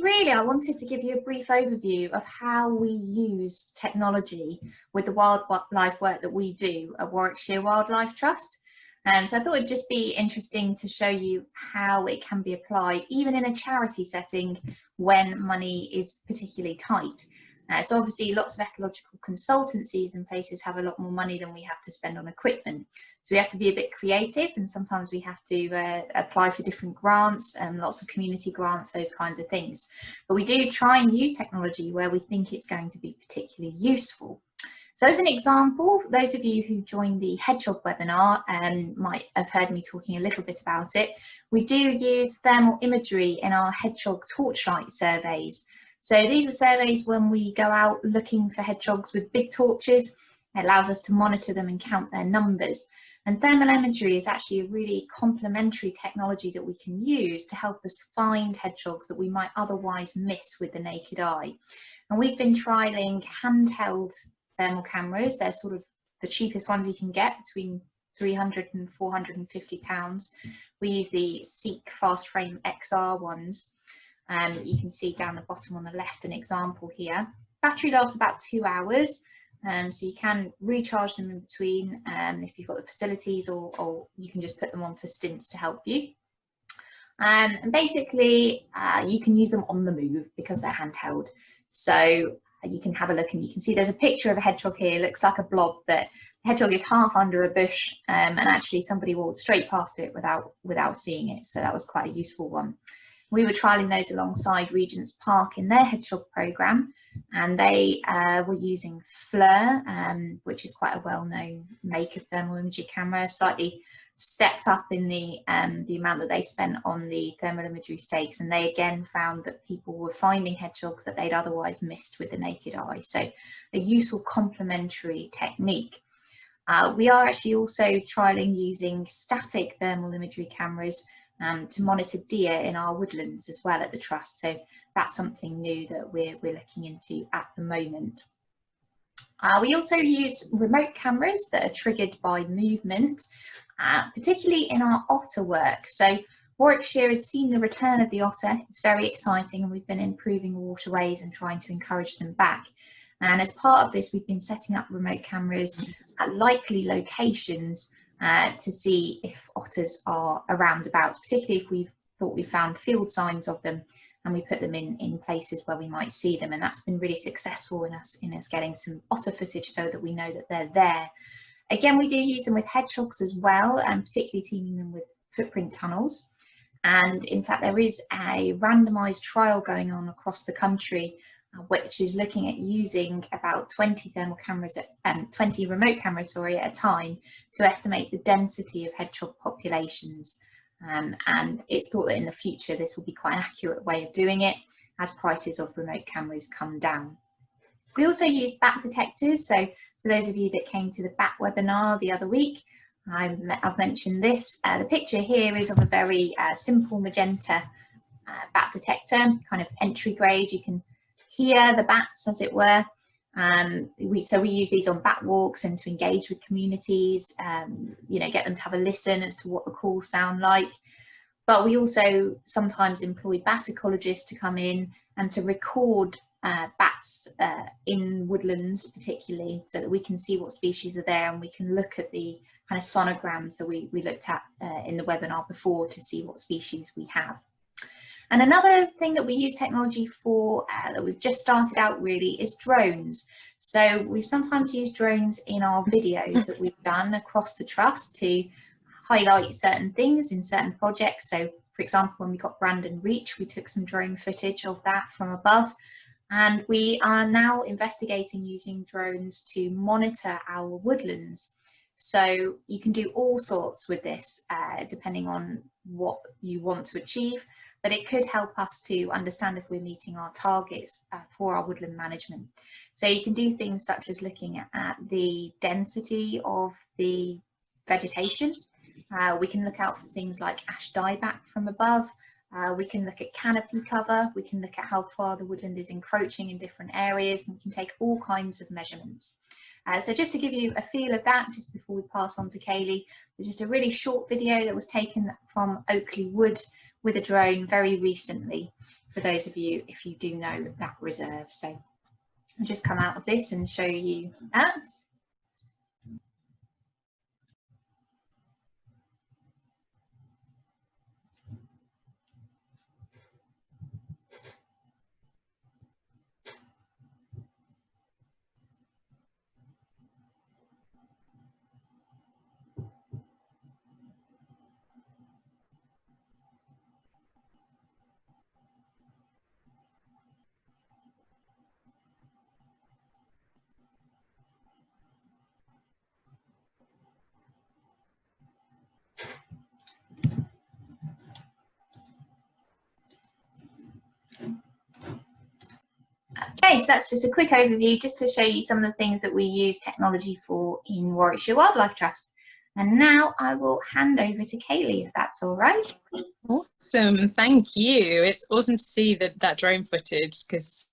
really, I wanted to give you a brief overview of how we use technology with the wildlife work that we do at Warwickshire Wildlife Trust. So I thought it'd just be interesting to show you how it can be applied, even in a charity setting when money is particularly tight. So obviously lots of ecological consultancies and places have a lot more money than we have to spend on equipment. So we have to be a bit creative, and sometimes we have to apply for different grants, lots of community grants, those kinds of things. But we do try and use technology where we think it's going to be particularly useful. So as an example, those of you who joined the hedgehog webinar might have heard me talking a little bit about it. We do use thermal imagery in our hedgehog torchlight surveys. So these are surveys when we go out looking for hedgehogs with big torches. It allows us to monitor them and count their numbers. And thermal imagery is actually a really complementary technology that we can use to help us find hedgehogs that we might otherwise miss with the naked eye. And we've been trialling handheld thermal cameras. They're sort of the cheapest ones you can get, between £300 and £450. We use the Seek Fast Frame XR ones. You can see down the bottom on the left an example here. Battery lasts about 2 hours, so you can recharge them in between if you've got the facilities, or you can just put them on for stints to help you. And basically you can use them on the move because they're handheld. So you can have a look and you can see there's a picture of a hedgehog here. It looks like a blob, but the hedgehog is half under a bush, and actually somebody walked straight past it without seeing it. So that was quite a useful one. We were trialling those alongside Regent's Park in their hedgehog programme, and they were using FLIR, which is quite a well-known make of thermal imagery camera, slightly stepped up in the amount that they spent on the thermal imagery stakes, and they again found that people were finding hedgehogs that they'd otherwise missed with the naked eye. So a useful complementary technique. We are actually also trialling using static thermal imagery cameras to monitor deer in our woodlands as well at the Trust. So that's something new that we're looking into at the moment. We also use remote cameras that are triggered by movement, particularly in our otter work. So Warwickshire has seen the return of the otter. It's very exciting, and we've been improving waterways and trying to encourage them back. And as part of this, we've been setting up remote cameras at likely locations to see if otters are around about, particularly if we've thought we found field signs of them, and we put them in places where we might see them. And that's been really successful in us getting some otter footage so that we know that they're there. Again, we do use them with hedgehogs as well, and particularly teaming them with footprint tunnels. And in fact, there is a randomised trial going on across the country which is looking at using about 20 thermal cameras, 20 remote cameras, sorry, at a time to estimate the density of hedgehog populations. And it's thought that in the future this will be quite an accurate way of doing it as prices of remote cameras come down. We also use bat detectors. So for those of you that came to the bat webinar the other week, I've mentioned this. The picture here is of a very simple magenta bat detector, kind of entry grade. You can hear the bats, as it were. So we use these on bat walks and to engage with communities, you know, get them to have a listen as to what the calls sound like. But we also sometimes employ bat ecologists to come in and to record bats in woodlands particularly, so that we can see what species are there, and we can look at the kind of sonograms that we looked at in the webinar before to see what species we have. And another thing that we use technology for that we've just started out really is drones. So we've sometimes used drones in our videos that we've done across the Trust to highlight certain things in certain projects. So for example, when we got Brandon Reach, we took some drone footage of that from above. And we are now investigating using drones to monitor our woodlands. So you can do all sorts with this depending on what you want to achieve. But it could help us to understand if we're meeting our targets for our woodland management. So you can do things such as looking at the density of the vegetation. We can look out for things like ash dieback from above. We can look at canopy cover. We can look at how far the woodland is encroaching in different areas, and we can take all kinds of measurements. So just to give you a feel of that, just before we pass on to Kaylee, there's just a really short video that was taken from Oakley Wood, with a drone very recently, for those of you, if you do know that reserve. So I'll just come out of this and show you that. Okay, so that's just a quick overview just to show you some of the things that we use technology for in Warwickshire Wildlife Trust. And now I will hand over to Kaylee, if that's all right. Awesome, thank you. It's awesome to see that drone footage, because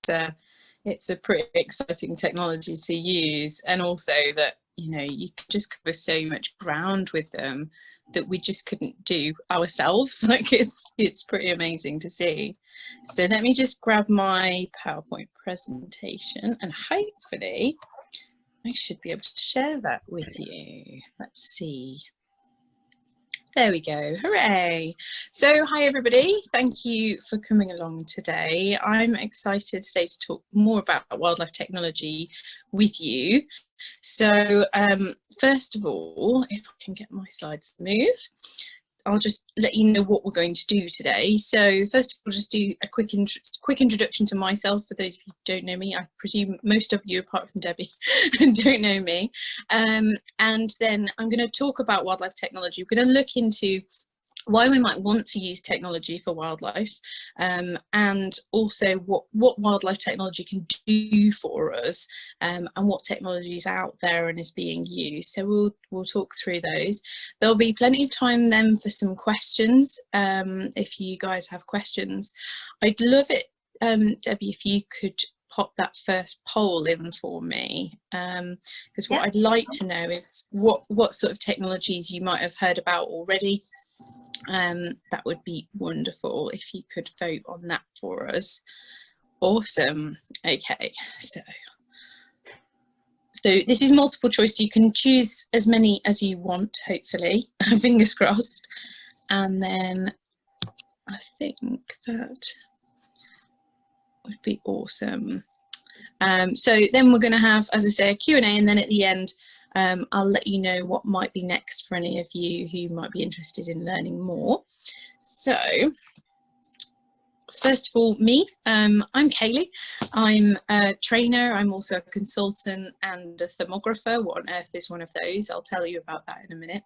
it's a pretty exciting technology to use, and also that, you know, you can just cover so much ground with them that we just couldn't do ourselves. Like, it's pretty amazing to see. So let me just grab my PowerPoint presentation, and hopefully I should be able to share that with you. Let's see. There we go, hooray. So hi everybody, thank you for coming along today. I'm excited today to talk more about wildlife technology with you. So first of all, if I can get my slides to move, I'll just let you know what we're going to do today. So first of all, just do a quick introduction to myself for those of you who don't know me. I presume most of you, apart from Debbie, don't know me. And then I'm going to talk about wildlife technology. We're going to look into why we might want to use technology for wildlife, and also what wildlife technology can do for us, and what technology is out there and is being used. So we'll talk through those. There'll be plenty of time then for some questions, if you guys have questions. I'd love it, Debbie, if you could pop that first poll in for me, because what I'd like to know is what sort of technologies you might have heard about already. That would be wonderful if you could vote on that for us. Awesome. Okay, so this is multiple choice, so you can choose as many as you want, hopefully. Fingers crossed. And then I think that would be awesome. So then we're going to have, as I say, a Q&A, and then at the end I'll let you know what might be next for any of you who might be interested in learning more. So first of all, me, I'm Kaylee. I'm a trainer, I'm also a consultant and a thermographer. What on earth is one of those? I'll tell you about that in a minute.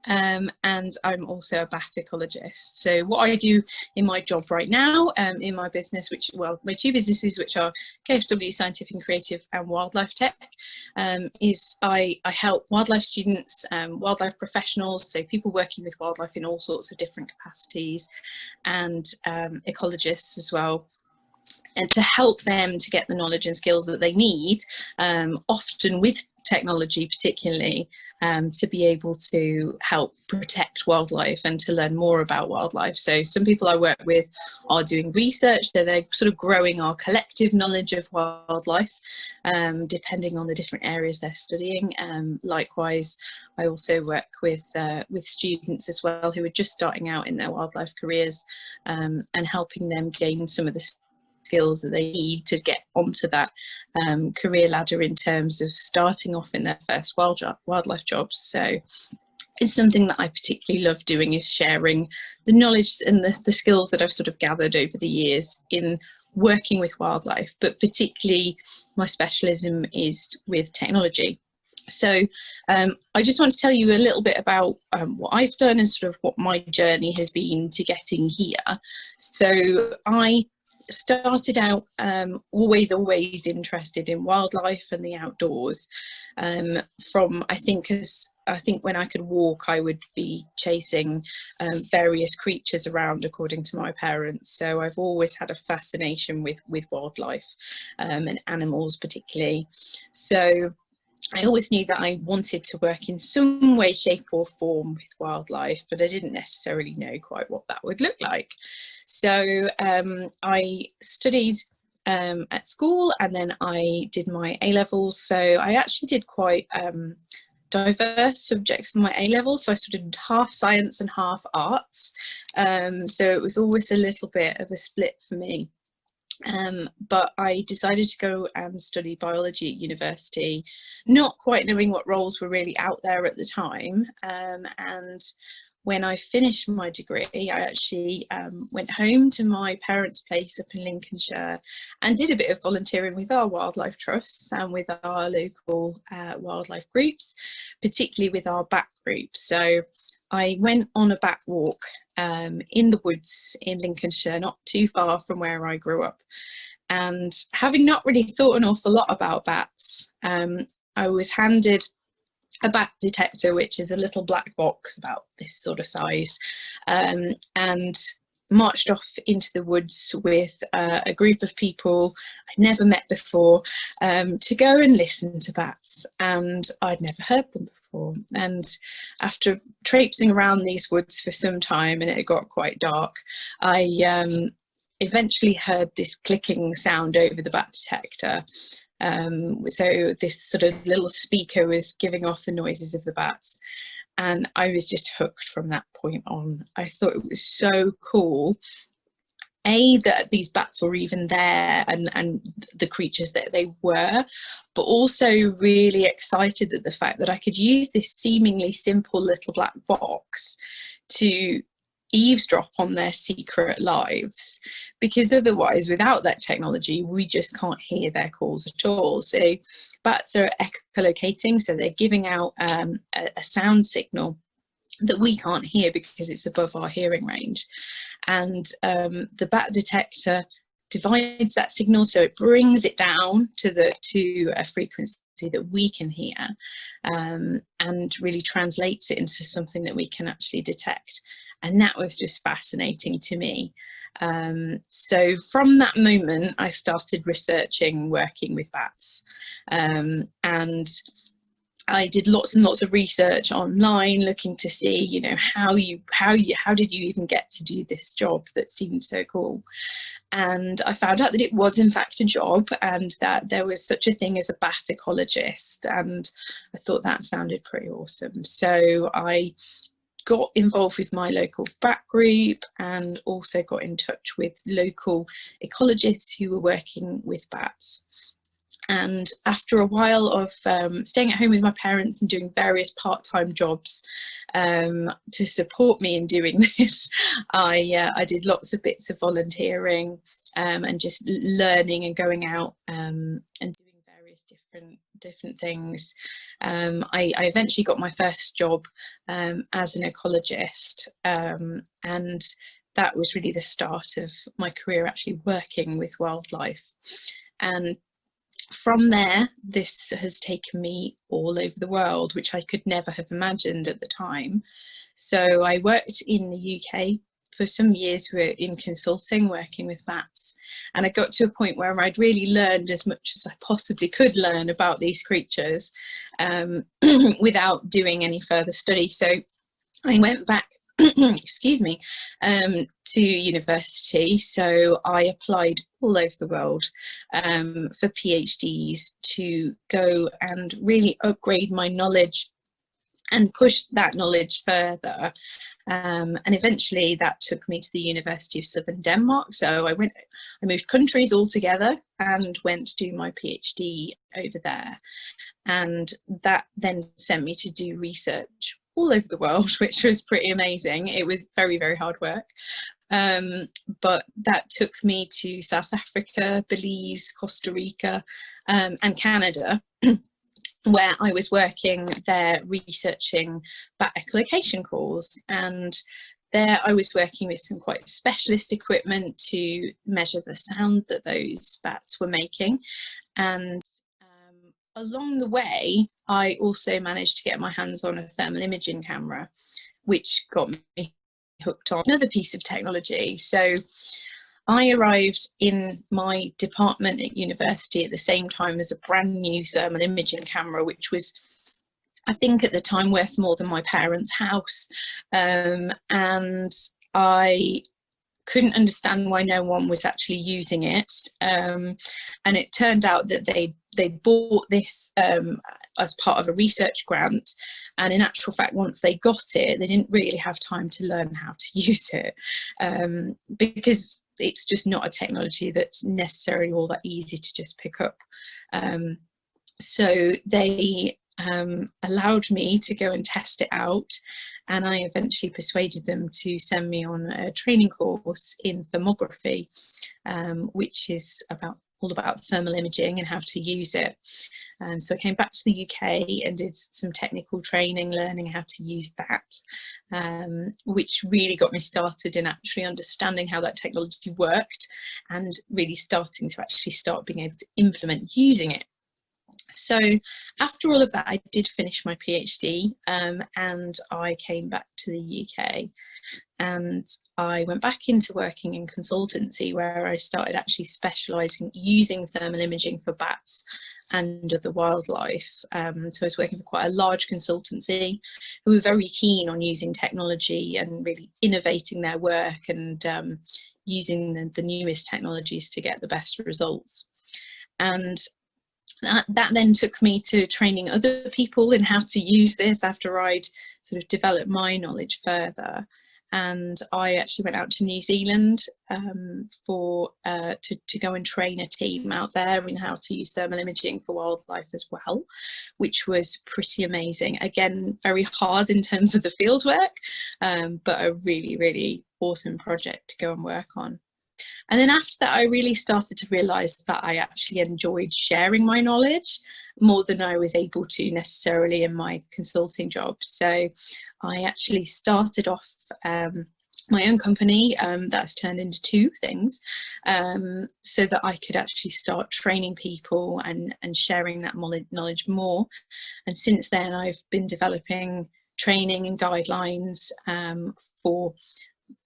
And I'm also a bat ecologist. So what I do in my job right now, in my business, my two businesses, which are KFW Scientific and Creative and Wildlife Tech, is I help wildlife students, wildlife professionals, so people working with wildlife in all sorts of different capacities, and ecologists as well, and to help them to get the knowledge and skills that they need, often with technology particularly, to be able to help protect wildlife and to learn more about wildlife. So some people I work with are doing research, so they're sort of growing our collective knowledge of wildlife, depending on the different areas they're studying. Likewise, I also work with students as well who are just starting out in their wildlife careers, and helping them gain some of the skills that they need to get onto that career ladder in terms of starting off in their first wildlife jobs. So it's something that I particularly love doing, is sharing the knowledge and the skills that I've sort of gathered over the years in working with wildlife, but particularly my specialism is with technology. So I just want to tell you a little bit about what I've done and sort of what my journey has been to getting here. So I started out always interested in wildlife and the outdoors, from I think when I could walk I would be chasing various creatures around, according to my parents. So I've always had a fascination with wildlife, and animals particularly. So I always knew that I wanted to work in some way, shape or form with wildlife, but I didn't necessarily know quite what that would look like. So I studied at school, and then I did my A-levels. So I actually did quite diverse subjects in my A-levels. So I studied half science and half arts. So it was always a little bit of a split for me. But I decided to go and study biology at university, not quite knowing what roles were really out there at the time. And when I finished my degree, I actually went home to my parents' place up in Lincolnshire and did a bit of volunteering with our wildlife trusts and with our local wildlife groups, particularly with our bat group. So I went on a bat walk in the woods in Lincolnshire, not too far from where I grew up. And having not really thought an awful lot about bats, I was handed a bat detector, which is a little black box about this sort of size, and marched off into the woods with a group of people I'd never met before, to go and listen to bats, and I'd never heard them before. And after traipsing around these woods for some time, and it got quite dark, I eventually heard this clicking sound over the bat detector. So this sort of little speaker was giving off the noises of the bats, and I was just hooked from that point on. I thought it was so cool, that these bats were even there, and the creatures that they were, but also really excited at the fact that I could use this seemingly simple little black box to eavesdrop on their secret lives, because otherwise, without that technology, we just can't hear their calls at all. So bats are echolocating, so they're giving out a sound signal that we can't hear because it's above our hearing range. And the bat detector divides that signal, so it brings it down to a frequency that we can hear, and really translates it into something that we can actually detect. And that was just fascinating to me. So from that moment, I started researching working with bats, and I did lots and lots of research online, looking to see, you know, how did you even get to do this job that seemed so cool? And I found out that it was in fact a job, and that there was such a thing as a bat ecologist, and I thought that sounded pretty awesome. So I got involved with my local bat group, and also got in touch with local ecologists who were working with bats. And after a while of staying at home with my parents and doing various part-time jobs to support me in doing this, I did lots of bits of volunteering, and just learning and going out and doing various different things. I eventually got my first job as an ecologist, and that was really the start of my career actually working with wildlife. And from there, this has taken me all over the world, which I could never have imagined at the time. So I worked in the UK for some years in consulting, working with bats, and I got to a point where I'd really learned as much as I possibly could learn about these creatures, without doing any further study. So I went back excuse me, to university. So I applied all over the world for PhDs to go and really upgrade my knowledge and push that knowledge further. And eventually that took me to the University of Southern Denmark. So I moved countries altogether and went to do my PhD over there. And that then sent me to do research all over the world, which was pretty amazing. It was very, very hard work. But that took me to South Africa, Belize, Costa Rica, and Canada, where I was working there researching bat echolocation calls. And there I was working with some quite specialist equipment to measure the sound that those bats were making. And along the way, I also managed to get my hands on a thermal imaging camera, which got me hooked on another piece of technology. So I arrived in my department at university at the same time as a brand new thermal imaging camera, which was, I think at the time, worth more than my parents' house. And I couldn't understand why no one was actually using it. And it turned out that they bought this as part of a research grant. And in actual fact, once they got it, they didn't really have time to learn how to use it, because it's just not a technology that's necessarily all that easy to just pick up. So they allowed me to go and test it out, and I eventually persuaded them to send me on a training course in thermography, which is all about thermal imaging and how to use it. So I came back to the UK and did some technical training, learning how to use that, which really got me started in actually understanding how that technology worked and really starting to start being able to implement using it. So after all of that, I did finish my PhD, and I came back to the UK, and I went back into working in consultancy, where I started actually specialising using thermal imaging for bats and other wildlife. So I was working for quite a large consultancy who were very keen on using technology and really innovating their work and using the newest technologies to get the best results. And that then took me to training other people in how to use this after I'd sort of developed my knowledge further. And I actually went out to New Zealand to go and train a team out there in how to use thermal imaging for wildlife as well, which was pretty amazing. Again, very hard in terms of the field work, but a really, really awesome project to go and work on. And then after that, I really started to realise that I actually enjoyed sharing my knowledge more than I was able to necessarily in my consulting job. So I actually started off my own company that's turned into two things, so that I could actually start training people and sharing that knowledge more. And since then, I've been developing training and guidelines for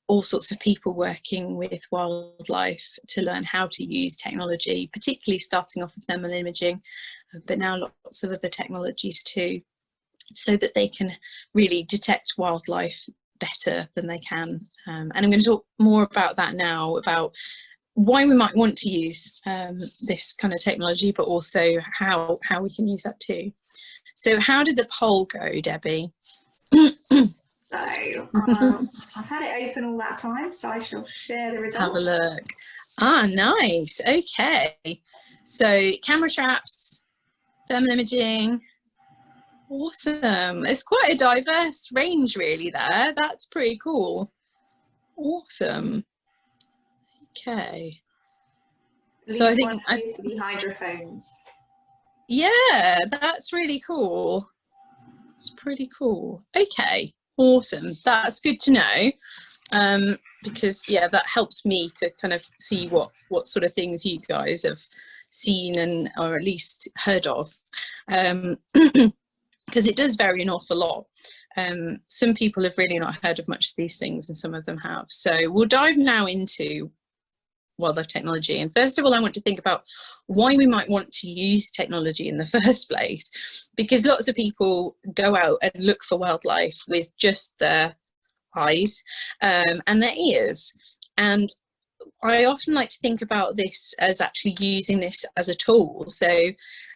all sorts of people working with wildlife to learn how to use technology, particularly starting off with thermal imaging, but now lots of other technologies too, so that they can really detect wildlife better than they can. And I'm going to talk more about that now, about why we might want to use this kind of technology, but also how we can use that too. So how did the poll go, Debbie? So I've had it open all that time, so I shall share the results. Have a look. Ah, nice. Okay. So camera traps, thermal imaging. Awesome. It's quite a diverse range really there. That's pretty cool. Awesome. Okay. So I think used to be hydrophones. Yeah, that's really cool. It's pretty cool. Okay. Awesome, that's good to know, because yeah, that helps me to kind of see what sort of things you guys have seen and or at least heard of, because it does vary an awful lot. Some people have really not heard of much of these things and some of them have. So we'll dive now into wildlife technology, and first of all I want to think about why we might want to use technology in the first place, because lots of people go out and look for wildlife with just their eyes and their ears, and I often like to think about this as actually using this as a tool. So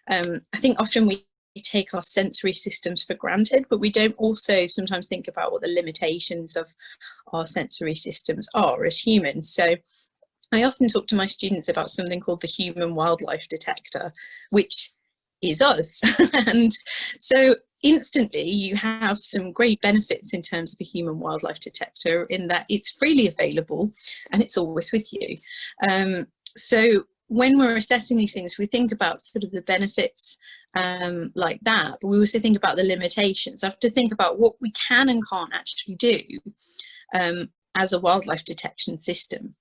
I think often we take our sensory systems for granted, but we don't also sometimes think about what the limitations of our sensory systems are as humans. So I often talk to my students about something called the human wildlife detector, which is us. And so instantly you have some great benefits in terms of a human wildlife detector, in that it's freely available and it's always with you. So when we're assessing these things, we think about sort of the benefits like that, but we also think about the limitations. I have to think about what we can and can't actually do as a wildlife detection system.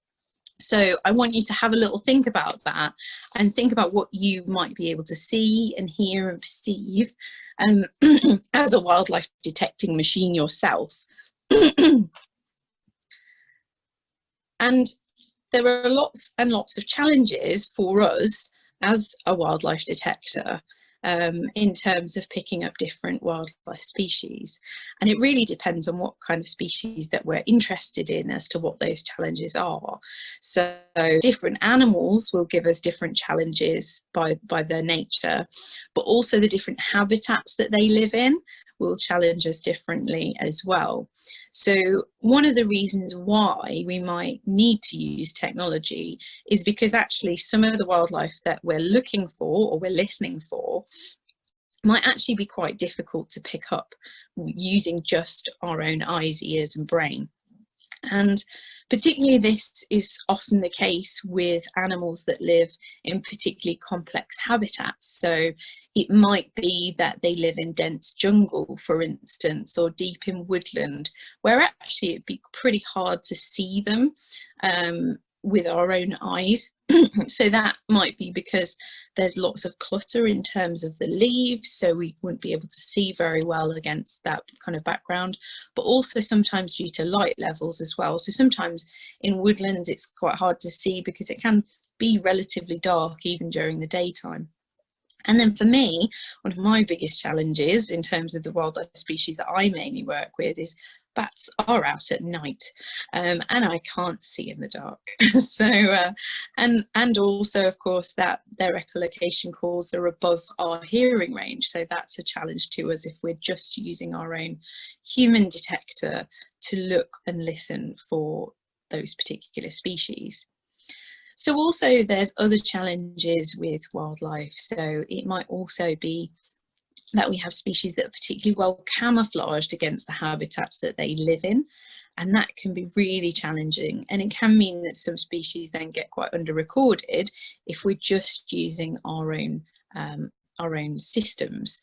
So I want you to have a little think about that and think about what you might be able to see and hear and perceive as a wildlife detecting machine yourself. And there are lots and lots of challenges for us as a wildlife detector in terms of picking up different wildlife species. And it really depends on what kind of species that we're interested in as to what those challenges are. So different animals will give us different challenges by their nature, but also the different habitats that they live in will challenge us differently as well. So one of the reasons why we might need to use technology is because actually some of the wildlife that we're looking for or we're listening for might actually be quite difficult to pick up using just our own eyes, ears and brain. And particularly this is often the case with animals that live in particularly complex habitats. So it might be that they live in dense jungle, for instance, or deep in woodland, where actually it'd be pretty hard to see them with our own eyes. So that might be because there's lots of clutter in terms of the leaves, so we wouldn't be able to see very well against that kind of background, but also sometimes due to light levels as well. So sometimes in woodlands it's quite hard to see because it can be relatively dark even during the daytime. And then for me, one of my biggest challenges in terms of the wildlife species that I mainly work with is bats are out at night, and I can't see in the dark. So and also of course that their echolocation calls are above our hearing range, so that's a challenge to us if we're just using our own human detector to look and listen for those particular species. So also there's other challenges with wildlife. So it might also be that we have species that are particularly well camouflaged against the habitats that they live in, and that can be really challenging, and it can mean that some species then get quite under-recorded if we're just using our own systems.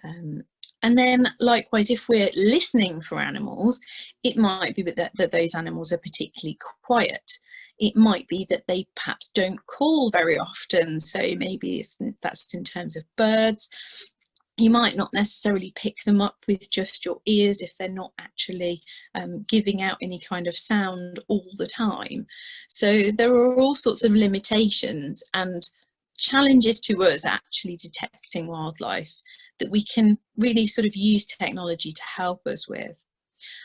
And then likewise, if we're listening for animals, it might be that those animals are particularly quiet. It might be that they perhaps don't call very often, so maybe if that's in terms of birds, you might not necessarily pick them up with just your ears if they're not actually giving out any kind of sound all the time. So there are all sorts of limitations and challenges to us actually detecting wildlife that we can really sort of use technology to help us with.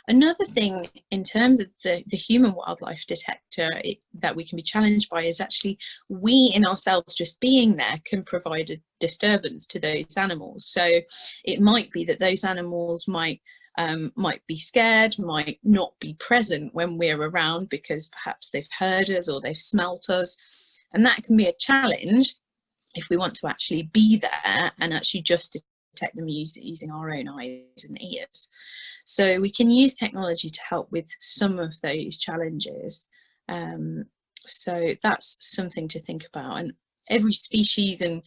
Another thing in terms of the human wildlife detector that we can be challenged by is actually we in ourselves just being there can provide a disturbance to those animals. So it might be that those animals might be scared, might not be present when we're around because perhaps they've heard us or they've smelt us, and that can be a challenge if we want to actually be there and actually just detect them using our own eyes and ears. So we can use technology to help with some of those challenges. So that's something to think about. And every species and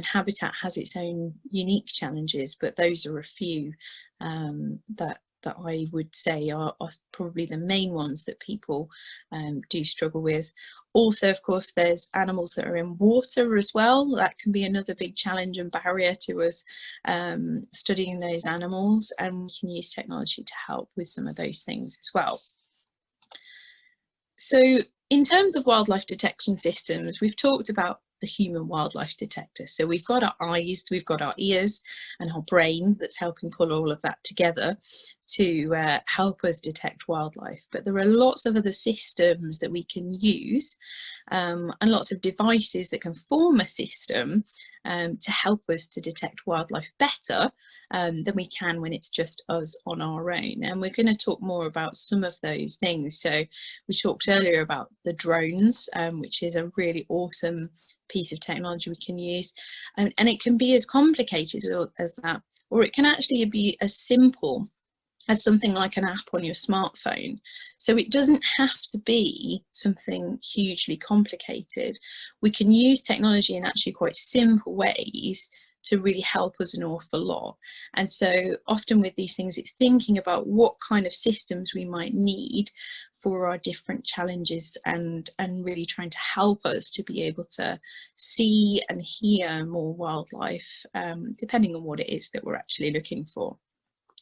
habitat has its own unique challenges, but those are a few that I would say are probably the main ones that people do struggle with. Also, of course, there's animals that are in water as well. That can be another big challenge and barrier to us studying those animals, and we can use technology to help with some of those things as well. So in terms of wildlife detection systems, we've talked about the human wildlife detector. So we've got our eyes, we've got our ears and our brain that's helping pull all of that together to help us detect wildlife. But there are lots of other systems that we can use and lots of devices that can form a system to help us to detect wildlife better than we can when it's just us on our own. And we're going to talk more about some of those things. So we talked earlier about the drones, which is a really awesome piece of technology we can use, and it can be as complicated as that, or it can actually be as simple as something like an app on your smartphone. So it doesn't have to be something hugely complicated. We can use technology in actually quite simple ways to really help us an awful lot. And so often with these things, it's thinking about what kind of systems we might need for our different challenges and really trying to help us to be able to see and hear more wildlife, depending on what it is that we're actually looking for.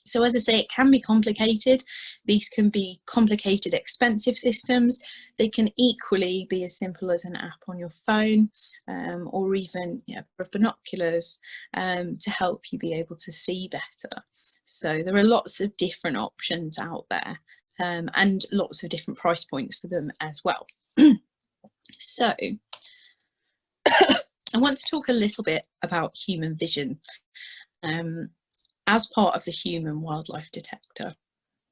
So as I say, it can be complicated. These can be complicated, expensive systems. They can equally be as simple as an app on your phone, or even, you know, a pair of binoculars to help you be able to see better. So there are lots of different options out there, and lots of different price points for them as well. So I want to talk a little bit about human vision as part of the human wildlife detector.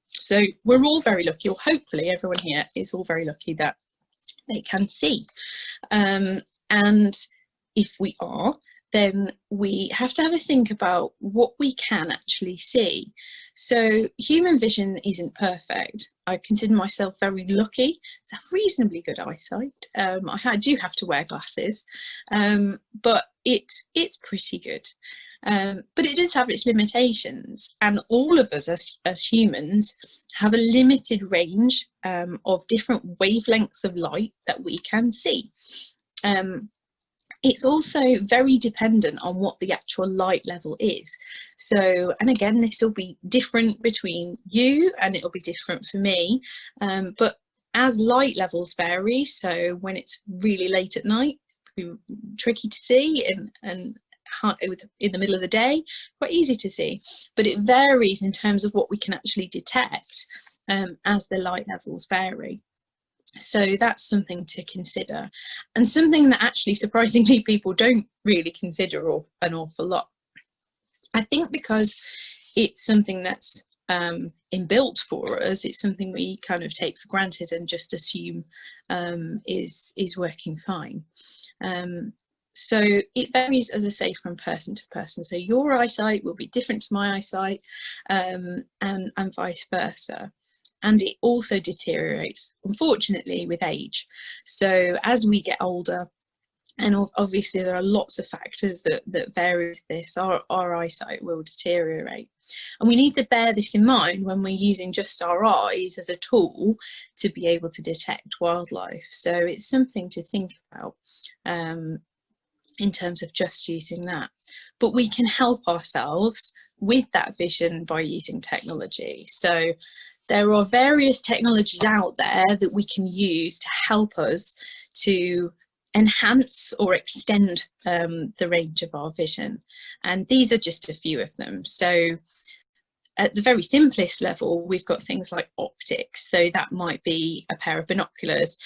So we're all very lucky, or hopefully everyone here is all very lucky, that they can see. And if we are, then we have to have a think about what we can actually see. So human vision isn't perfect. I consider myself very lucky to have reasonably good eyesight. I do have to wear glasses, but it's pretty good. But it does have its limitations, and all of us as humans have a limited range of different wavelengths of light that we can see. It's also very dependent on what the actual light level is. So, and again, this will be different between you and it'll be different for me. But as light levels vary, so when it's really late at night, it'll be tricky to see, and in the middle of the day, quite easy to see. But it varies in terms of what we can actually detect as the light levels vary. So that's something to consider, and something that actually surprisingly people don't really consider an awful lot. I think because it's something that's inbuilt for us, it's something we kind of take for granted and just assume is working fine. So it varies, as I say, from person to person. So your eyesight will be different to my eyesight, and vice versa. And it also deteriorates, unfortunately, with age. So as we get older, and obviously there are lots of factors that vary with this, our eyesight will deteriorate. And we need to bear this in mind when we're using just our eyes as a tool to be able to detect wildlife. So it's something to think about in terms of just using that. But we can help ourselves with that vision by using technology. So there are various technologies out there that we can use to help us to enhance or extend the range of our vision. And these are just a few of them. So at the very simplest level, we've got things like optics. So that might be a pair of binoculars.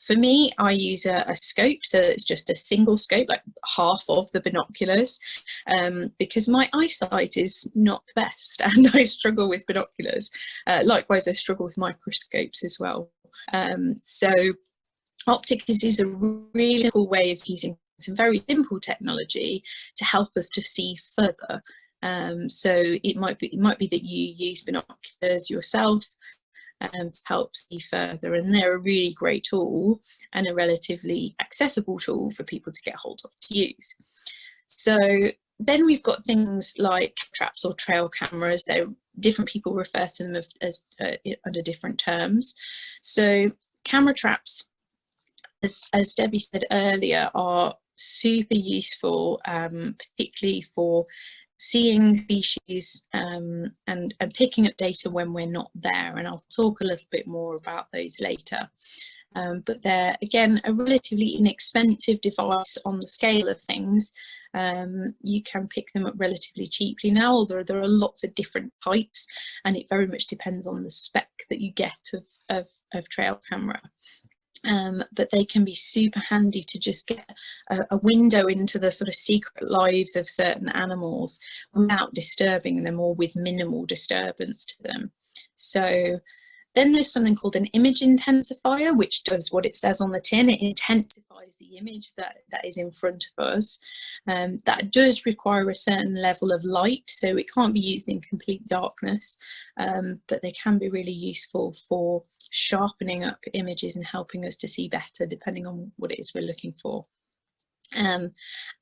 For me, I use a scope, so it's just a single scope, like half of the binoculars, because my eyesight is not the best and I struggle with binoculars. Likewise, I struggle with microscopes as well. So optics is a really simple way of using some very simple technology to help us to see further. So it might be that you use binoculars yourself to help see further, and they're a really great tool and a relatively accessible tool for people to get hold of to use. So then we've got things like traps or trail cameras. Different people refer to them as under different terms. So camera traps, as Debbie said earlier, are super useful, particularly for seeing species and picking up data when we're not there, and I'll talk a little bit more about those later. But they're, again, a relatively inexpensive device on the scale of things. You can pick them up relatively cheaply now, although there are lots of different types, and it very much depends on the spec that you get of trail camera. But they can be super handy to just get a window into the sort of secret lives of certain animals without disturbing them, or with minimal disturbance to them. So then there's something called an image intensifier, which does what it says on the tin. It intensifies the image that is in front of us. That does require a certain level of light, so it can't be used in complete darkness, but they can be really useful for sharpening up images and helping us to see better depending on what it is we're looking for. And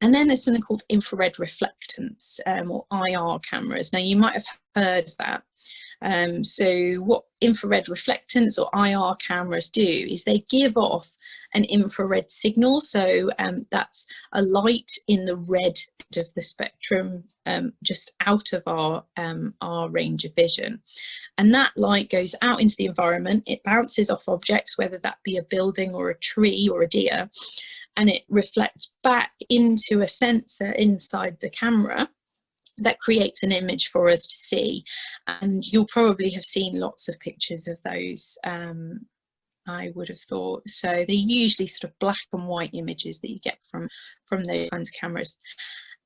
then there's something called infrared reflectance, or IR cameras. Now you might have heard of that. So what infrared reflectance or IR cameras do is they give off an infrared signal. So that's a light in the red end of the spectrum, just out of our range of vision. And that light goes out into the environment. It bounces off objects, whether that be a building or a tree or a deer, and it reflects back into a sensor inside the camera that creates an image for us to see. And you'll probably have seen lots of pictures of those, I would have thought. So they're usually sort of black and white images that you get from those kinds of cameras.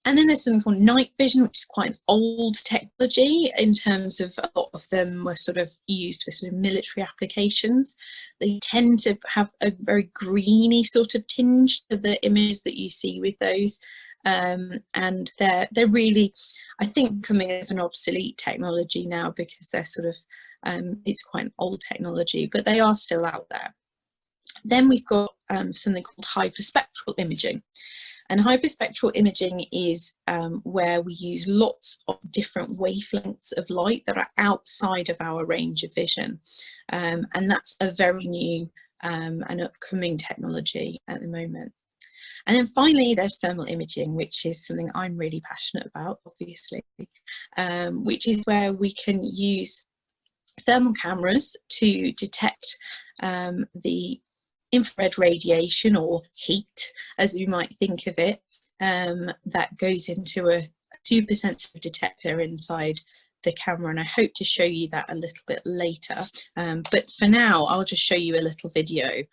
And then there's something called night vision, which is quite an old technology in terms of a lot of them were sort of used for sort of military applications. They tend to have a very greeny sort of tinge to the images that you see with those. And they're really, I think, becoming of an obsolete technology now, because they're sort of, it's quite an old technology, but they are still out there. Then we've got something called hyperspectral imaging. And hyperspectral imaging is where we use lots of different wavelengths of light that are outside of our range of vision. And that's a very new and upcoming technology at the moment. And then finally, there's thermal imaging, which is something I'm really passionate about, obviously, which is where we can use thermal cameras to detect the infrared radiation, or heat, as we might think of it, that goes into a super sensitive detector inside the camera. And I hope to show you that a little bit later. But for now, I'll just show you a little video.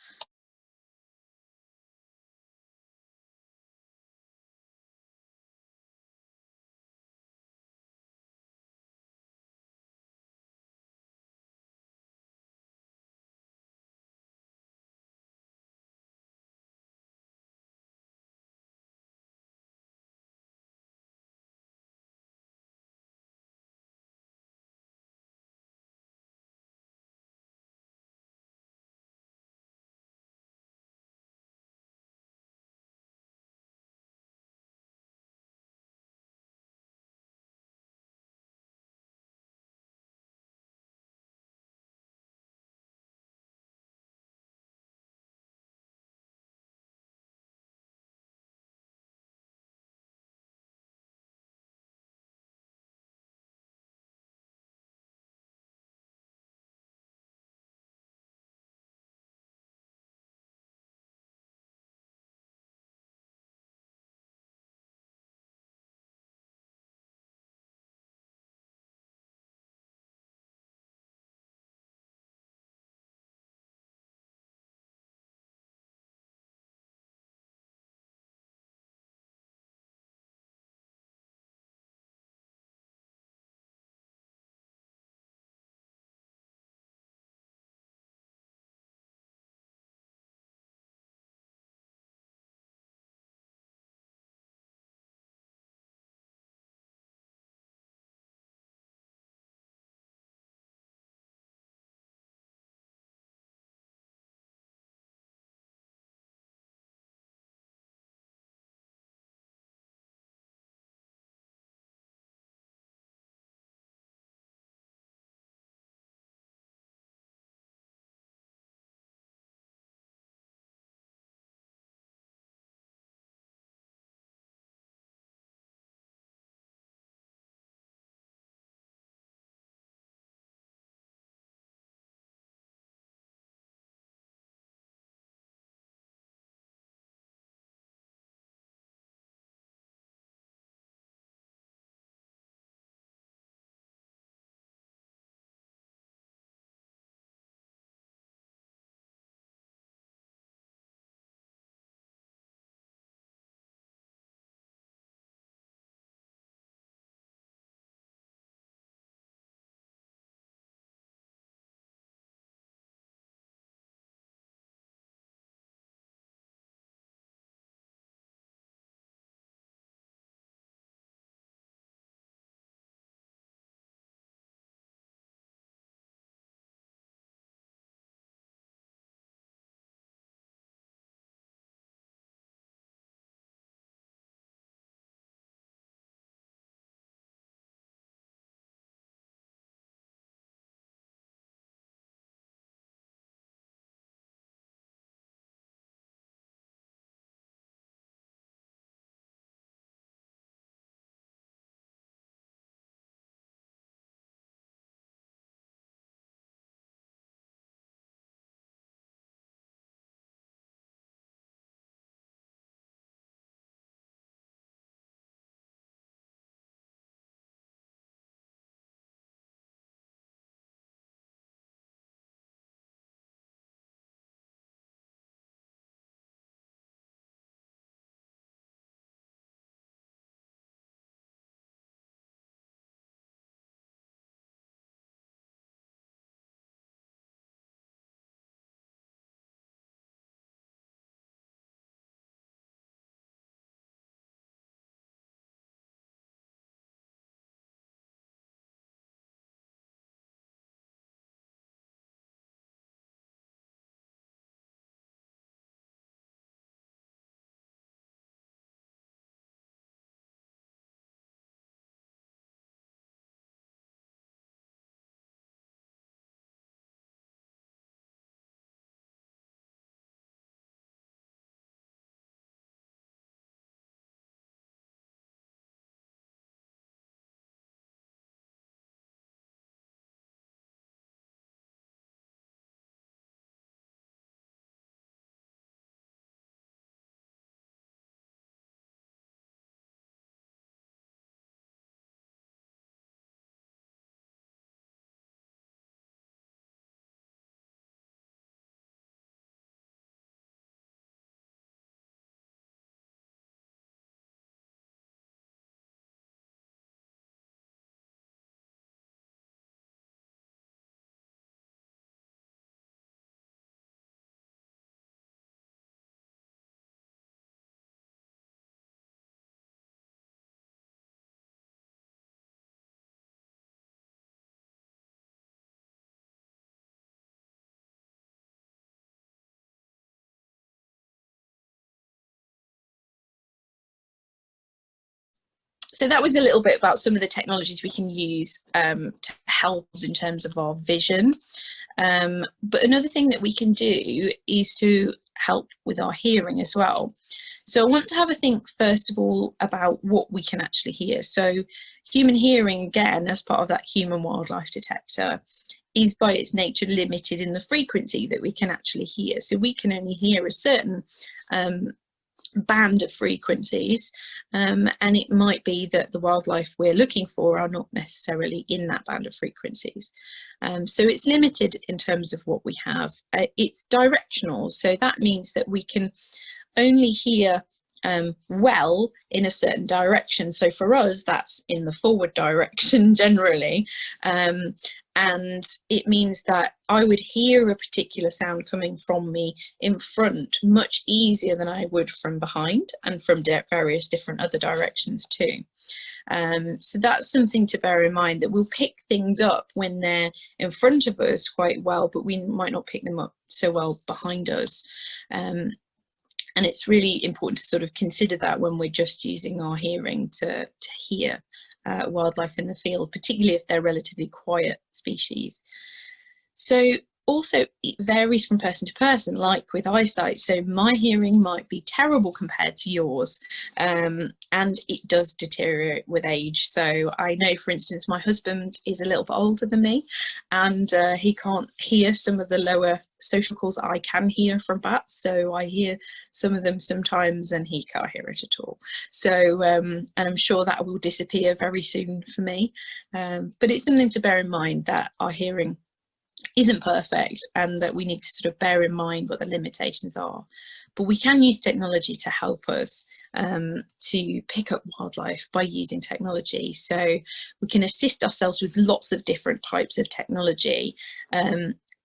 So that was a little bit about some of the technologies we can use to help us in terms of our vision. But another thing that we can do is to help with our hearing as well. So I want to have a think first of all about what we can actually hear. So human hearing, again, as part of that human wildlife detector, is by its nature limited in the frequency that we can actually hear. So we can only hear a certain band of frequencies, and it might be that the wildlife we're looking for are not necessarily in that band of frequencies. So it's limited in terms of what we have. It's directional, so that means that we can only hear well in a certain direction. So for us, that's in the forward direction generally, and it means that I would hear a particular sound coming from me in front much easier than I would from behind and from various different other directions too. So that's something to bear in mind, that we'll pick things up when they're in front of us quite well, but we might not pick them up so well behind us. And it's really important to sort of consider that when we're just using our hearing to hear wildlife in the field, particularly if they're relatively quiet species. So also it varies from person to person, like with eyesight. So my hearing might be terrible compared to yours, and it does deteriorate with age. So I know, for instance, my husband is a little bit older than me, and he can't hear some of the lower social calls that I can hear from bats. So I hear some of them sometimes and he can't hear it at all. So and I'm sure that will disappear very soon for me, but it's something to bear in mind, that our hearing isn't perfect and that we need to sort of bear in mind what the limitations are. But we can use technology to help us to pick up wildlife by using technology. So we can assist ourselves with lots of different types of technology.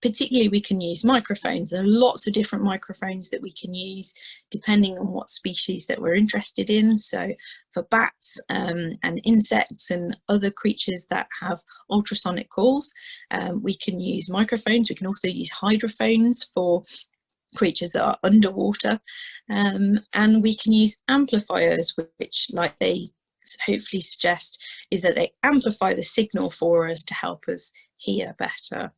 Particularly we can use microphones. There are lots of different microphones that we can use depending on what species that we're interested in. So for bats and insects and other creatures that have ultrasonic calls, we can use microphones. We can also use hydrophones for creatures that are underwater, and we can use amplifiers, which, like they hopefully suggest, is that they amplify the signal for us to help us hear better.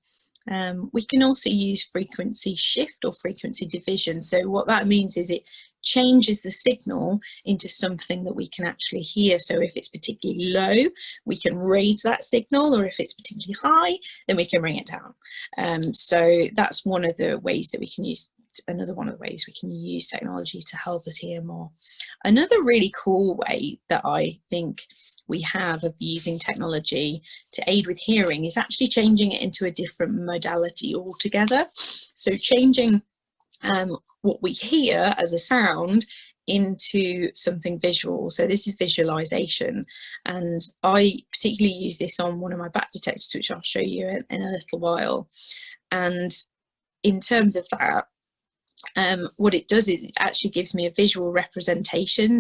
We can also use frequency shift or frequency division. So what that means is it changes the signal into something that we can actually hear. So if it's particularly low, we can raise that signal, or if it's particularly high, then we can bring it down. So that's one of the ways that we can use, another one of the ways we can use technology to help us hear more. Another really cool way that I think we have of using technology to aid with hearing is actually changing it into a different modality altogether. So changing what we hear as a sound into something visual. So this is visualization, and I particularly use this on one of my bat detectors, which I'll show you in a little while. And in terms of that, what it does is it actually gives me a visual representation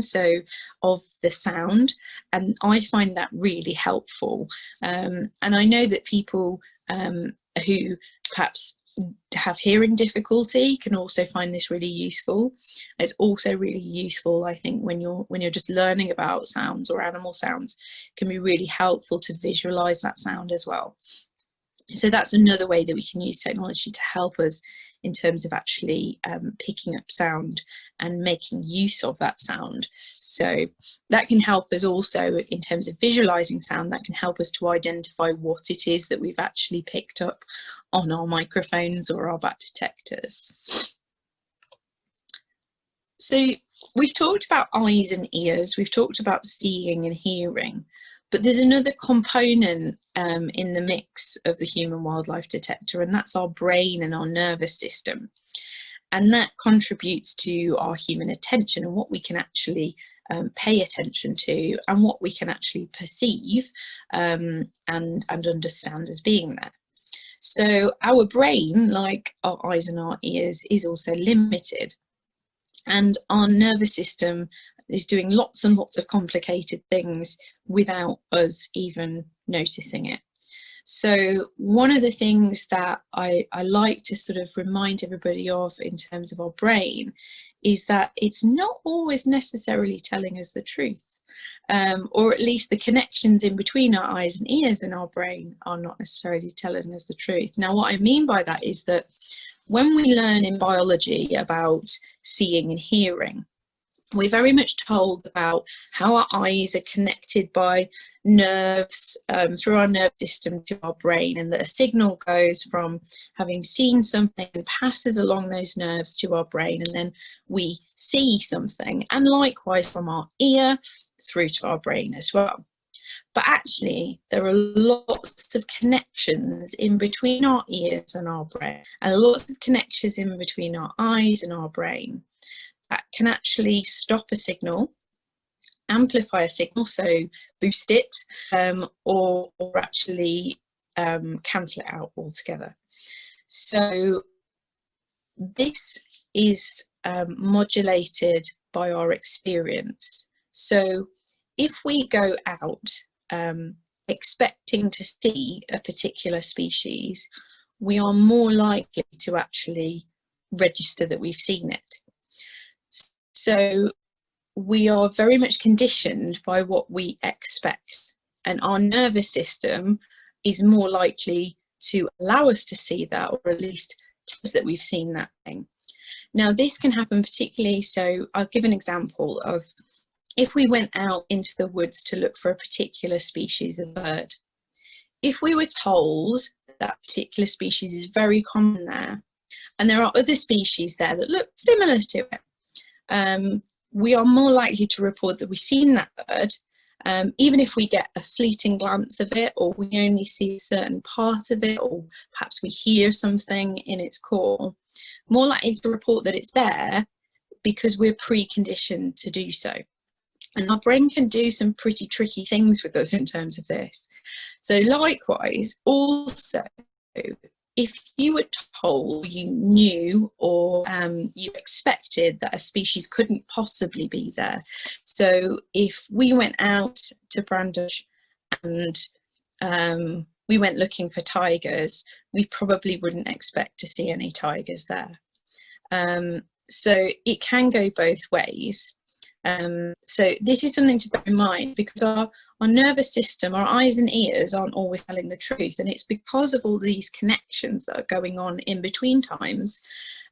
of the sound, and I find that really helpful. And I know that people who perhaps have hearing difficulty can also find this really useful. It's also really useful, I think, when you're just learning about sounds or animal sounds, it can be really helpful to visualize that sound as well. So that's another way that we can use technology to help us in terms of actually picking up sound and making use of that sound. So that can help us also in terms of visualizing sound. That can help us to identify what it is that we've actually picked up on our microphones or our bat detectors. So we've talked about eyes and ears, we've talked about seeing and hearing, but there's another component in the mix of the human wildlife detector, and that's our brain and our nervous system. And that contributes to our human attention and what we can actually pay attention to and what we can actually perceive and understand as being there. So our brain, like our eyes and our ears, is also limited. And our nervous system is doing lots and lots of complicated things without us even noticing it. So one of the things that I like to sort of remind everybody of in terms of our brain is that it's not always necessarily telling us the truth. or at least the connections in between our eyes and ears and our brain are not necessarily telling us the truth. Now, what I mean by that is that when we learn in biology about seeing and hearing, we're very much told about how our eyes are connected by nerves through our nerve system to our brain, and that a signal goes from having seen something and passes along those nerves to our brain, and then we see something, and likewise from our ear through to our brain as well. But actually, there are lots of connections in between our ears and our brain, and lots of connections in between our eyes and our brain that can actually stop a signal, amplify a signal, so boost it, or actually cancel it out altogether. So this is modulated by our experience. So if we go out expecting to see a particular species, we are more likely to actually register that we've seen it. So we are very much conditioned by what we expect, and our nervous system is more likely to allow us to see that, or at least tell us that we've seen that thing. Now, this can happen particularly, so I'll give an example of if we went out into the woods to look for a particular species of bird. If we were told that particular species is very common there, and there are other species there that look similar to it, we are more likely to report that we've seen that bird, even if we get a fleeting glance of it, or we only see a certain part of it, or perhaps we hear something in its call. More likely to report that it's there because we're preconditioned to do so. And our brain can do some pretty tricky things with us in terms of this. So likewise, also, if you were told, you knew, or you expected that a species couldn't possibly be there. So if we went out to Brandish and we went looking for tigers, we probably wouldn't expect to see any tigers there. So it can go both ways. So this is something to bear in mind, because our nervous system, our eyes and ears aren't always telling the truth, and it's because of all these connections that are going on in between times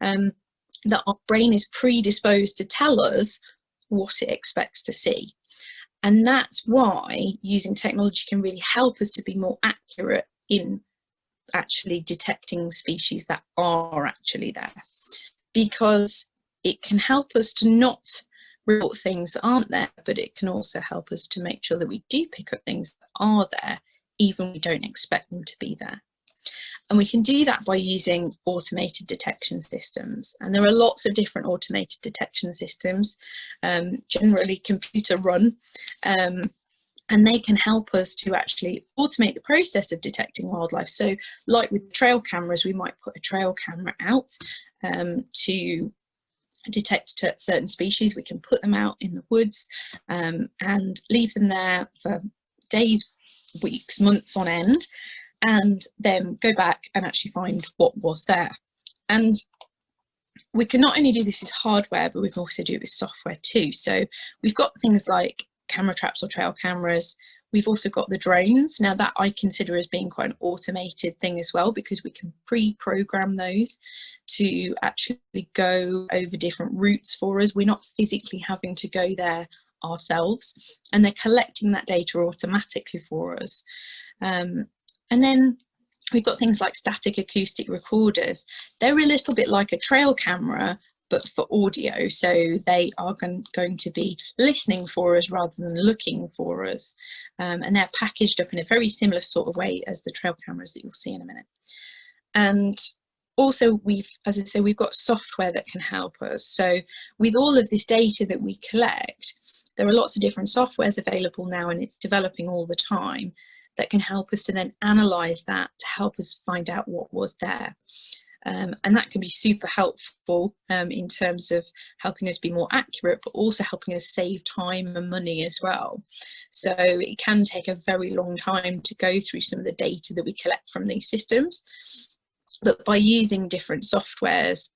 that our brain is predisposed to tell us what it expects to see. And that's why using technology can really help us to be more accurate in actually detecting species that are actually there, because it can help us to not report things that aren't there, but it can also help us to make sure that we do pick up things that are there, even when we don't expect them to be there. And we can do that by using automated detection systems. And there are lots of different automated detection systems, generally computer run, and they can help us to actually automate the process of detecting wildlife. So like with trail cameras, we might put a trail camera out to detect certain species. We can put them out in the woods and leave them there for days, weeks, months on end, and then go back and actually find what was there. And we can not only do this with hardware, but we can also do it with software too. So we've got things like camera traps or trail cameras. We've also got the drones. Now that I consider as being quite an automated thing as well, because we can pre-program those to actually go over different routes for us. We're not physically having to go there ourselves, and they're collecting that data automatically for us. And then we've got things like static acoustic recorders. They're a little bit like a trail camera, but for audio. So they are going to be listening for us rather than looking for us. And they're packaged up in a very similar sort of way as the trail cameras that you'll see in a minute. And also as I say, we've got software that can help us. So with all of this data that we collect, there are lots of different softwares available now, and it's developing all the time, that can help us to then analyze that to help us find out what was there. And that can be super helpful in terms of helping us be more accurate, but also helping us save time and money as well. So it can take a very long time to go through some of the data that we collect from these systems. But by using different softwares,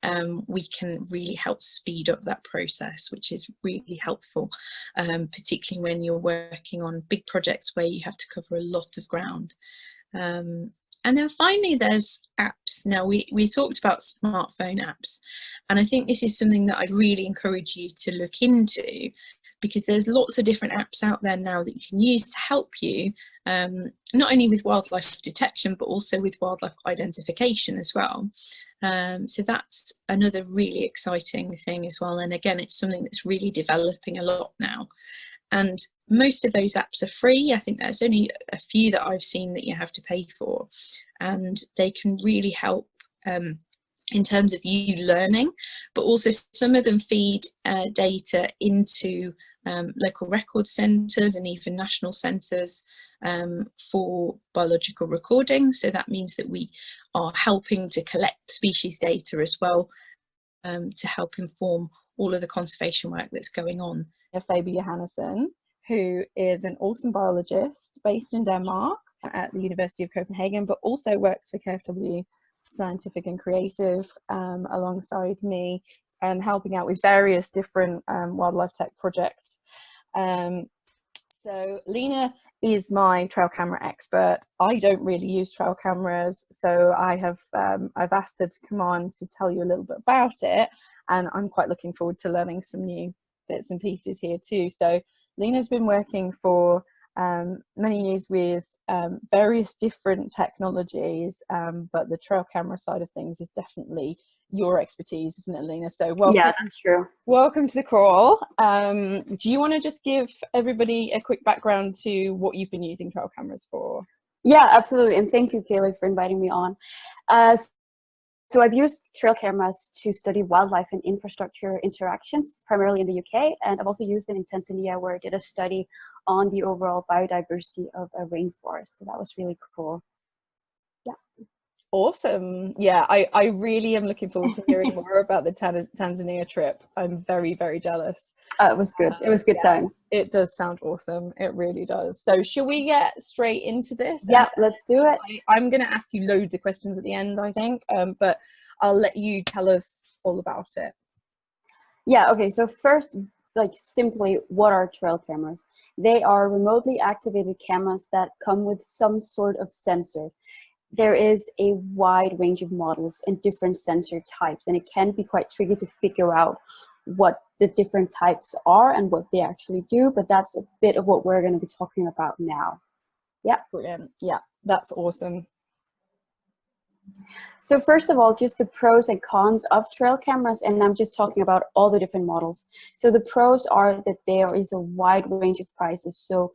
we can really help speed up that process, which is really helpful, particularly when you're working on big projects where you have to cover a lot of ground. And then finally, there's apps. Now, we talked about smartphone apps, and I think this is something that I'd really encourage you to look into, because there's lots of different apps out there now that you can use to help you, not only with wildlife detection, but also with wildlife identification as well. So that's another really exciting thing as well. And again, it's something that's really developing a lot now. And most of those apps are free. I think there's only a few that I've seen that you have to pay for, and they can really help in terms of you learning, but also some of them feed data into local record centres and even national centres for biological recording. So that means that we are helping to collect species data as well, to help inform all of the conservation work that's going on. Faber Johannesson, who is an awesome biologist based in Denmark at the University of Copenhagen, but also works for KfW Scientific and Creative alongside me, and helping out with various different wildlife tech projects. So Lena is my trail camera expert. I don't really use trail cameras, so I've asked her to come on to tell you a little bit about it, and I'm quite looking forward to learning some new bits and pieces here too. So Lena's been working for many years with various different technologies, but the trail camera side of things is definitely your expertise, isn't it, Lena? So welcome. Yeah, that's true. Welcome to the crawl. Do you want to just give everybody a quick background to what you've been using trail cameras for? Yeah, absolutely. And thank you, Kaylee, for inviting me on. So I've used trail cameras to study wildlife and infrastructure interactions, primarily in the UK. And I've also used them in Tanzania, where I did a study on the overall biodiversity of a rainforest. So that was really cool. Yeah. Awesome. Yeah, I really am looking forward to hearing more about the Tanzania trip. I'm very, very jealous. It was good. It was good times. It does sound awesome. It really does. So should we get straight into this? Yeah, let's do it. I'm going to ask you loads of questions at the end, I think, but I'll let you tell us all about it. Yeah, okay. So first, like simply, what are trail cameras? They are remotely activated cameras that come with some sort of sensor. There is a wide range of models and different sensor types, and it can be quite tricky to figure out what the different types are and what they actually do, but that's a bit of what we're going to be talking about now. Yeah. Brilliant. Yeah, that's awesome. So first of all, just the pros and cons of trail cameras, and I'm just talking about all the different models. So the pros are that there is a wide range of prices, so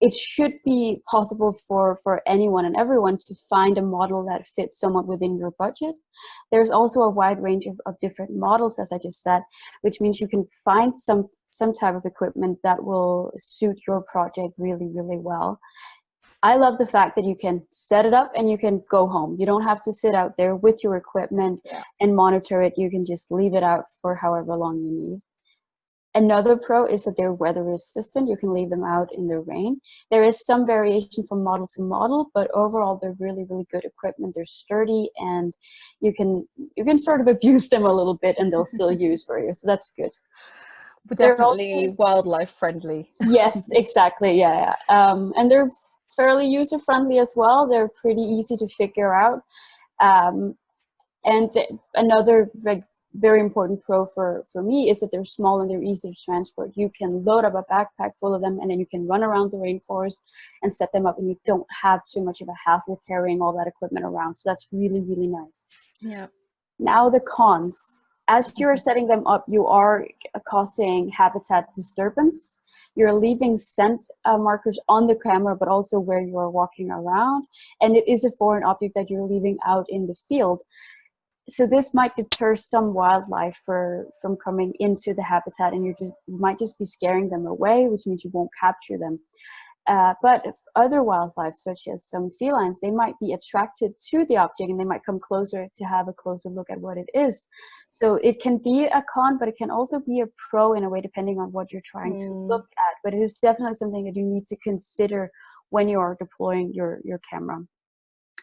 it should be possible for anyone and everyone to find a model that fits somewhat within your budget. There's also a wide range of different models, as I just said, which means you can find some type of equipment that will suit your project really, really well. I love the fact that you can set it up and you can go home. You don't have to sit out there with your equipment and monitor it. You can just leave it out for however long you need. Another pro is that they're weather resistant. You can leave them out in the rain. There is some variation from model to model, but overall they're really, really good equipment. They're sturdy, and you can sort of abuse them a little bit and they'll still use for you. So that's good. But definitely wildlife friendly. Yes, exactly. Yeah. And they're fairly user-friendly as well. They're pretty easy to figure out. And another very important pro for me is that they're small and they're easy to transport. You can load up a backpack full of them, and then you can run around the rainforest and set them up, and you don't have too much of a hassle carrying all that equipment around. So that's really, really nice. Yeah. Now the cons. As you're setting them up, you are causing habitat disturbance. You're leaving scent markers on the camera, but also where you are walking around. And it is a foreign object that you're leaving out in the field. So this might deter some wildlife from coming into the habitat, and you might just be scaring them away, which means you won't capture them. But if other wildlife, such as some felines, they might be attracted to the object and they might come closer to have a closer look at what it is. So it can be a con, but it can also be a pro in a way, depending on what you're trying to look at. But it is definitely something that you need to consider when you are deploying your camera.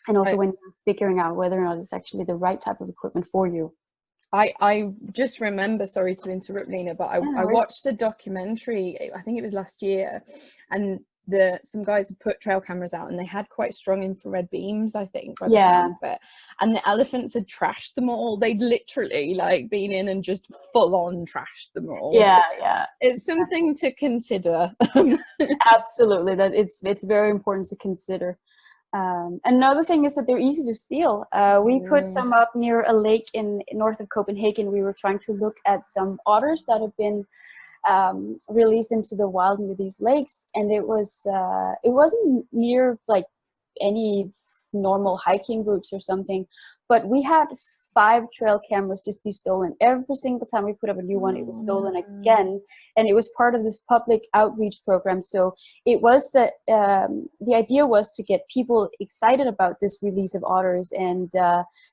and also Right. when you're figuring out whether or not it's actually the right type of equipment for you. I just remember, sorry to interrupt, Lena, but Yeah, no I worries. watched a documentary, I think it was last year, and some guys had put trail cameras out and they had quite strong infrared beams, I think, by the Yeah. sounds of it. And the elephants had trashed them all. They'd literally like been in and just full on trashed them all. Yeah, So yeah, it's something to consider. absolutely. That it's very important to consider. Another thing is that they're easy to steal. We put some up near a lake in north of Copenhagen. We were trying to look at some otters that have been released into the wild near these lakes, and it wasn't near like any normal hiking routes or something, but we had 5 trail cameras just be stolen. Every single time we put up a new one, it was stolen again, and it was part of this public outreach program. So it was the idea was to get people excited about this release of otters, and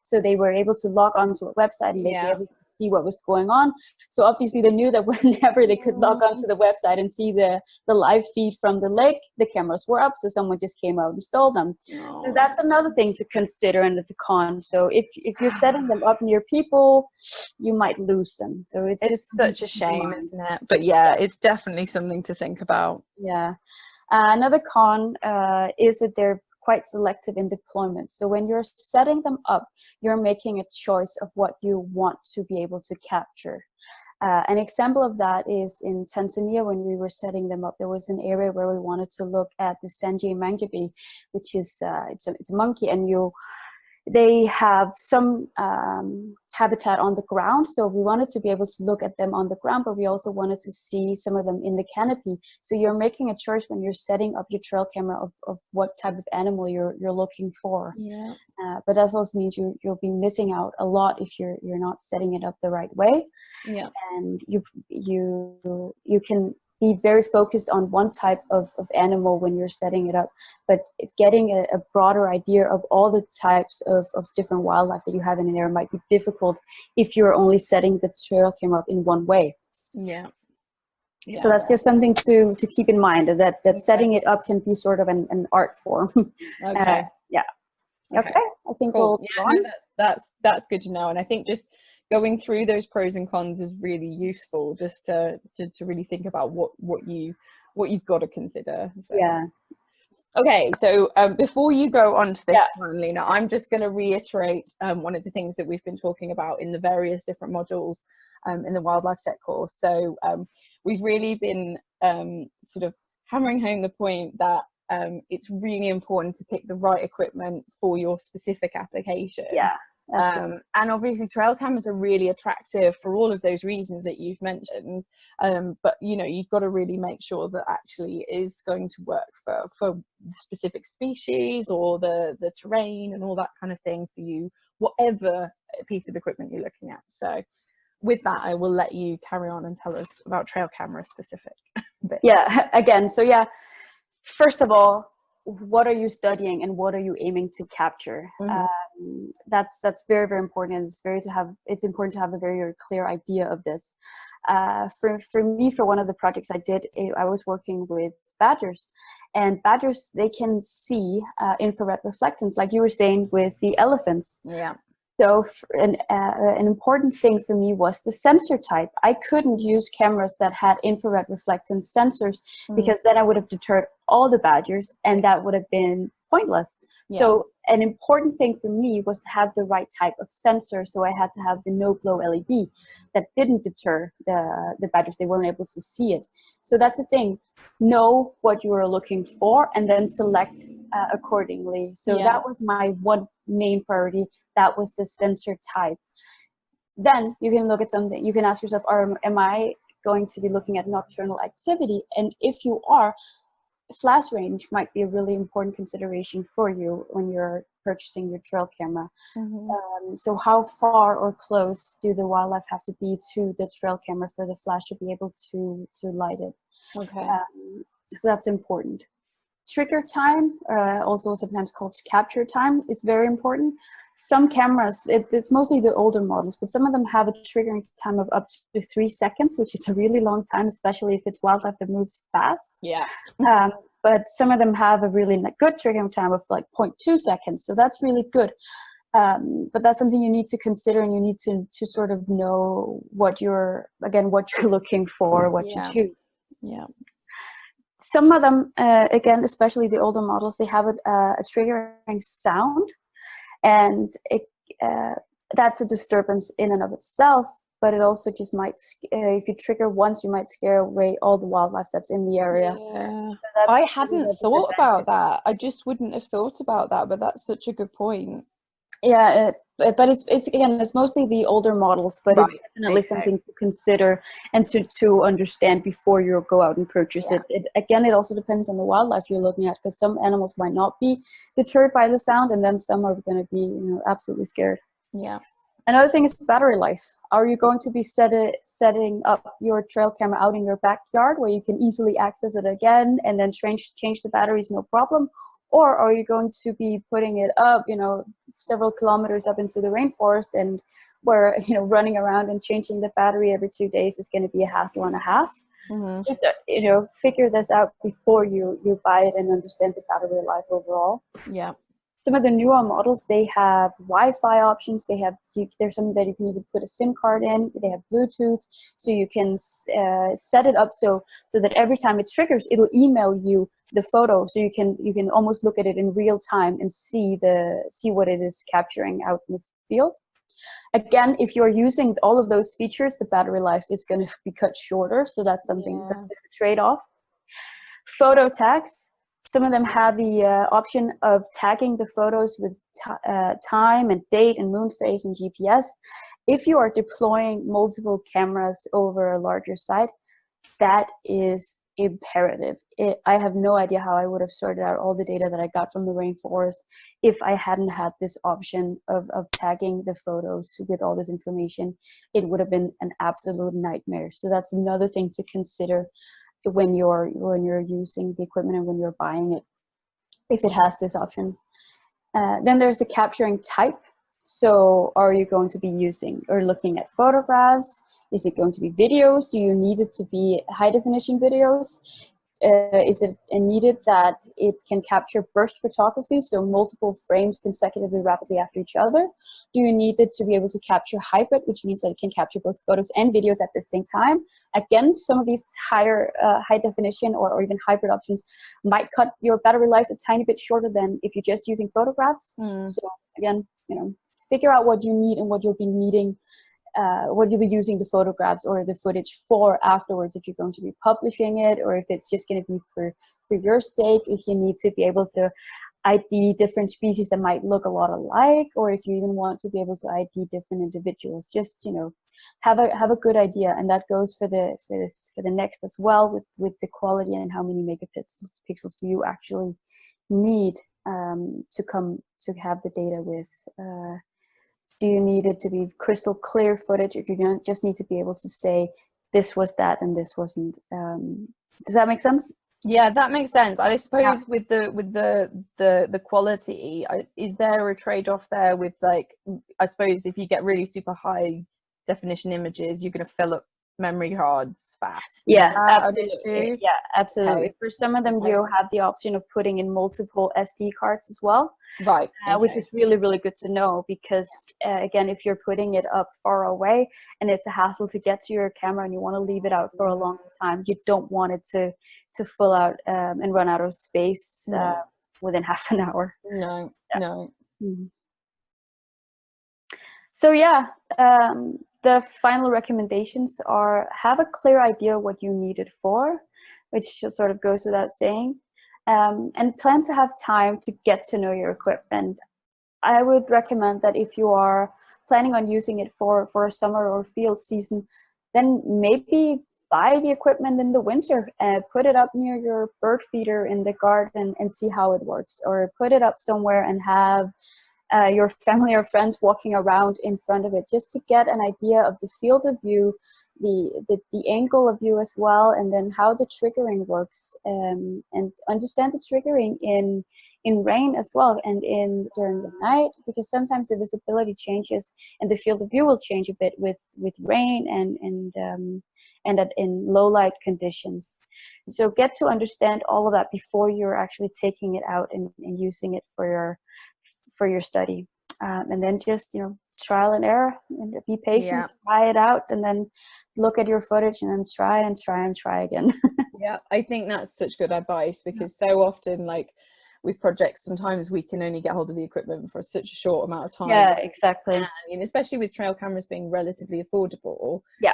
so they were able to log onto a website and they'd be able to see what was going on. So obviously they knew that whenever they could log onto the website and see the live feed from the lake, the cameras were up, so someone just came out and stole them. So that's another thing to consider, and it's a con. So if you're setting them up near people, you might lose them. So it's just such a shame, isn't it? But yeah, it's definitely something to think about. Yeah. Another con is that they're quite selective in deployment. So when you're setting them up, you're making a choice of what you want to be able to capture. An example of that is in Tanzania. When we were setting them up, there was an area where we wanted to look at the Sanje mangabe, which is it's a monkey, and they have some habitat on the ground, so we wanted to be able to look at them on the ground, but we also wanted to see some of them in the canopy. So you're making a choice when you're setting up your trail camera of what type of animal you're looking for. Yeah. But that also means you'll be missing out a lot if you're not setting it up the right way. Yeah. And you can be very focused on one type of animal when you're setting it up, but getting a broader idea of all the types of different wildlife that you have in an area might be difficult if you're only setting the trail camera up in one way. Yeah. So that's just something to keep in mind, that setting it up can be sort of an art form. Okay. Yeah. Okay. I think Cool. we'll go on. That's good to know, and I think just going through those pros and cons is really useful, just to really think about what you've got to consider. So. Yeah. Okay, so before you go on to this one, Lena, I'm just going to reiterate one of the things that we've been talking about in the various different modules in the Wildlife Tech course. So we've really been sort of hammering home the point that it's really important to pick the right equipment for your specific application. Yeah. And obviously trail cameras are really attractive for all of those reasons that you've mentioned, but you've got to really make sure that actually it is going to work for specific species or the terrain and all that kind of thing for you, whatever piece of equipment you're looking at. So with that, I will let you carry on and tell us about trail camera specific bits. Yeah, again, so yeah, first of all, what are you studying and what are you aiming to capture? That's very, very important, and it's important to have a very, very clear idea of this. For me, for one of the projects I did, I was working with badgers, and badgers, they can see infrared reflectance, like you were saying with the elephants. Yeah. So an important thing for me was the sensor type. I couldn't use cameras that had infrared reflectance sensors because then I would have deterred all the badgers, and that would have been pointless. Yeah. So an important thing for me was to have the right type of sensor. So I had to have the no glow LED that didn't deter the badgers. They weren't able to see it. So that's the thing. Know what you are looking for and then select accordingly. So that was my one main priority. That was the sensor type. Then you can look at something. You can ask yourself, am I going to be looking at nocturnal activity? And if you are, flash range might be a really important consideration for you when you're purchasing your trail camera. So how far or close do the wildlife have to be to the trail camera for the flash to be able to light it? Okay. So that's important. Trigger time, also sometimes called capture time, is very important. Some cameras, it's mostly the older models, but some of them have a triggering time of up to 3 seconds, which is a really long time, especially if it's wildlife that moves fast. Yeah. but some of them have a really good triggering time of like 0.2 seconds. So that's really good. But that's something you need to consider, and you need to sort of know what you're looking for, what you choose. Yeah. Some of them, again, especially the older models, they have a triggering sound, and that's a disturbance in and of itself. But it also just might, if you trigger once, you might scare away all the wildlife that's in the area. Yeah. So I that's hadn't thought about that. I just wouldn't have thought about that, but that's such a good point. Yeah, but it's again, it's mostly the older models, but it's definitely something to consider and to understand before you go out and purchase it. Again, it also depends on the wildlife you're looking at, because some animals might not be deterred by the sound, and then some are going to be, absolutely scared. Yeah. Another thing is battery life. Are you going to be setting up your trail camera out in your backyard where you can easily access it again and then change the batteries, no problem? Or are you going to be putting it up, several kilometers up into the rainforest, and where, running around and changing the battery every 2 days is going to be a hassle and a half? Mm-hmm. Just, figure this out before you buy it and understand the battery life overall. Yeah. Some of the newer models, they have Wi-Fi options. There's some that you can even put a SIM card in. They have Bluetooth, so you can set it up so that every time it triggers, it'll email you the photo, so you can almost look at it in real time and see what it is capturing out in the field. Again, if you're using all of those features, the battery life is going to be cut shorter, so that's something that's a bit of a trade-off. Photo tags. Some of them have the option of tagging the photos with time and date and moon phase and GPS. If you are deploying multiple cameras over a larger site, that is imperative. I have no idea how I would have sorted out all the data that I got from the rainforest if I hadn't had this option of tagging the photos with all this information. It would have been an absolute nightmare. So that's another thing to consider when you're using the equipment and when you're buying it, if it has this option. Then there's the capturing type. So are you going to be using or looking at photographs? Is it going to be videos? Do you need it to be high definition videos? Is it needed that it can capture burst photography, so multiple frames consecutively rapidly after each other? Do you need it to be able to capture hybrid, which means that it can capture both photos and videos at the same time? Again, some of these higher high definition or even hybrid options might cut your battery life a tiny bit shorter than if you're just using photographs. So again, figure out what you need and what you'll be needing, what you'll be using the photographs or the footage for afterwards, if you're going to be publishing it, or if it's just going to be for your sake, if you need to be able to ID different species that might look a lot alike, or if you even want to be able to ID different individuals. Just have a good idea, and that goes for the next as well, with the quality and how many megapixels do you actually need to have the data with. Do you need it to be crystal clear footage, or do you just need to be able to say this was that and this wasn't? Does that make sense? Yeah, that makes sense. I suppose with the quality, is there a trade-off there with, like, I suppose if you get really super high definition images, you're going to fill up memory cards fast. Yeah, absolutely. Yeah, absolutely. Okay. For some of them, you have the option of putting in multiple SD cards as well. Right. Okay. Which is really, really good to know, because again, if you're putting it up far away and it's a hassle to get to your camera and you want to leave it out for a long time, you don't want it to fill out and run out of space within half an hour. No. Mm-hmm. So the final recommendations are: have a clear idea what you need it for, which sort of goes without saying, and plan to have time to get to know your equipment. I would recommend that if you are planning on using it for a summer or field season, then maybe buy the equipment in the winter, put it up near your bird feeder in the garden and see how it works, or put it up somewhere and have your family or friends walking around in front of it, just to get an idea of the field of view, the angle of view as well, and then how the triggering works, and understand the triggering in rain as well, and during the night, because sometimes the visibility changes and the field of view will change a bit with rain and in low light conditions. So get to understand all of that before you're actually taking it out and using it for your study. And then just, trial and error, and be patient, try it out, and then look at your footage and then try and try and try again. Yeah, I think that's such good advice, because so often, like with projects, sometimes we can only get hold of the equipment for such a short amount of time. Yeah, exactly. And especially with trail cameras being relatively affordable. Yeah.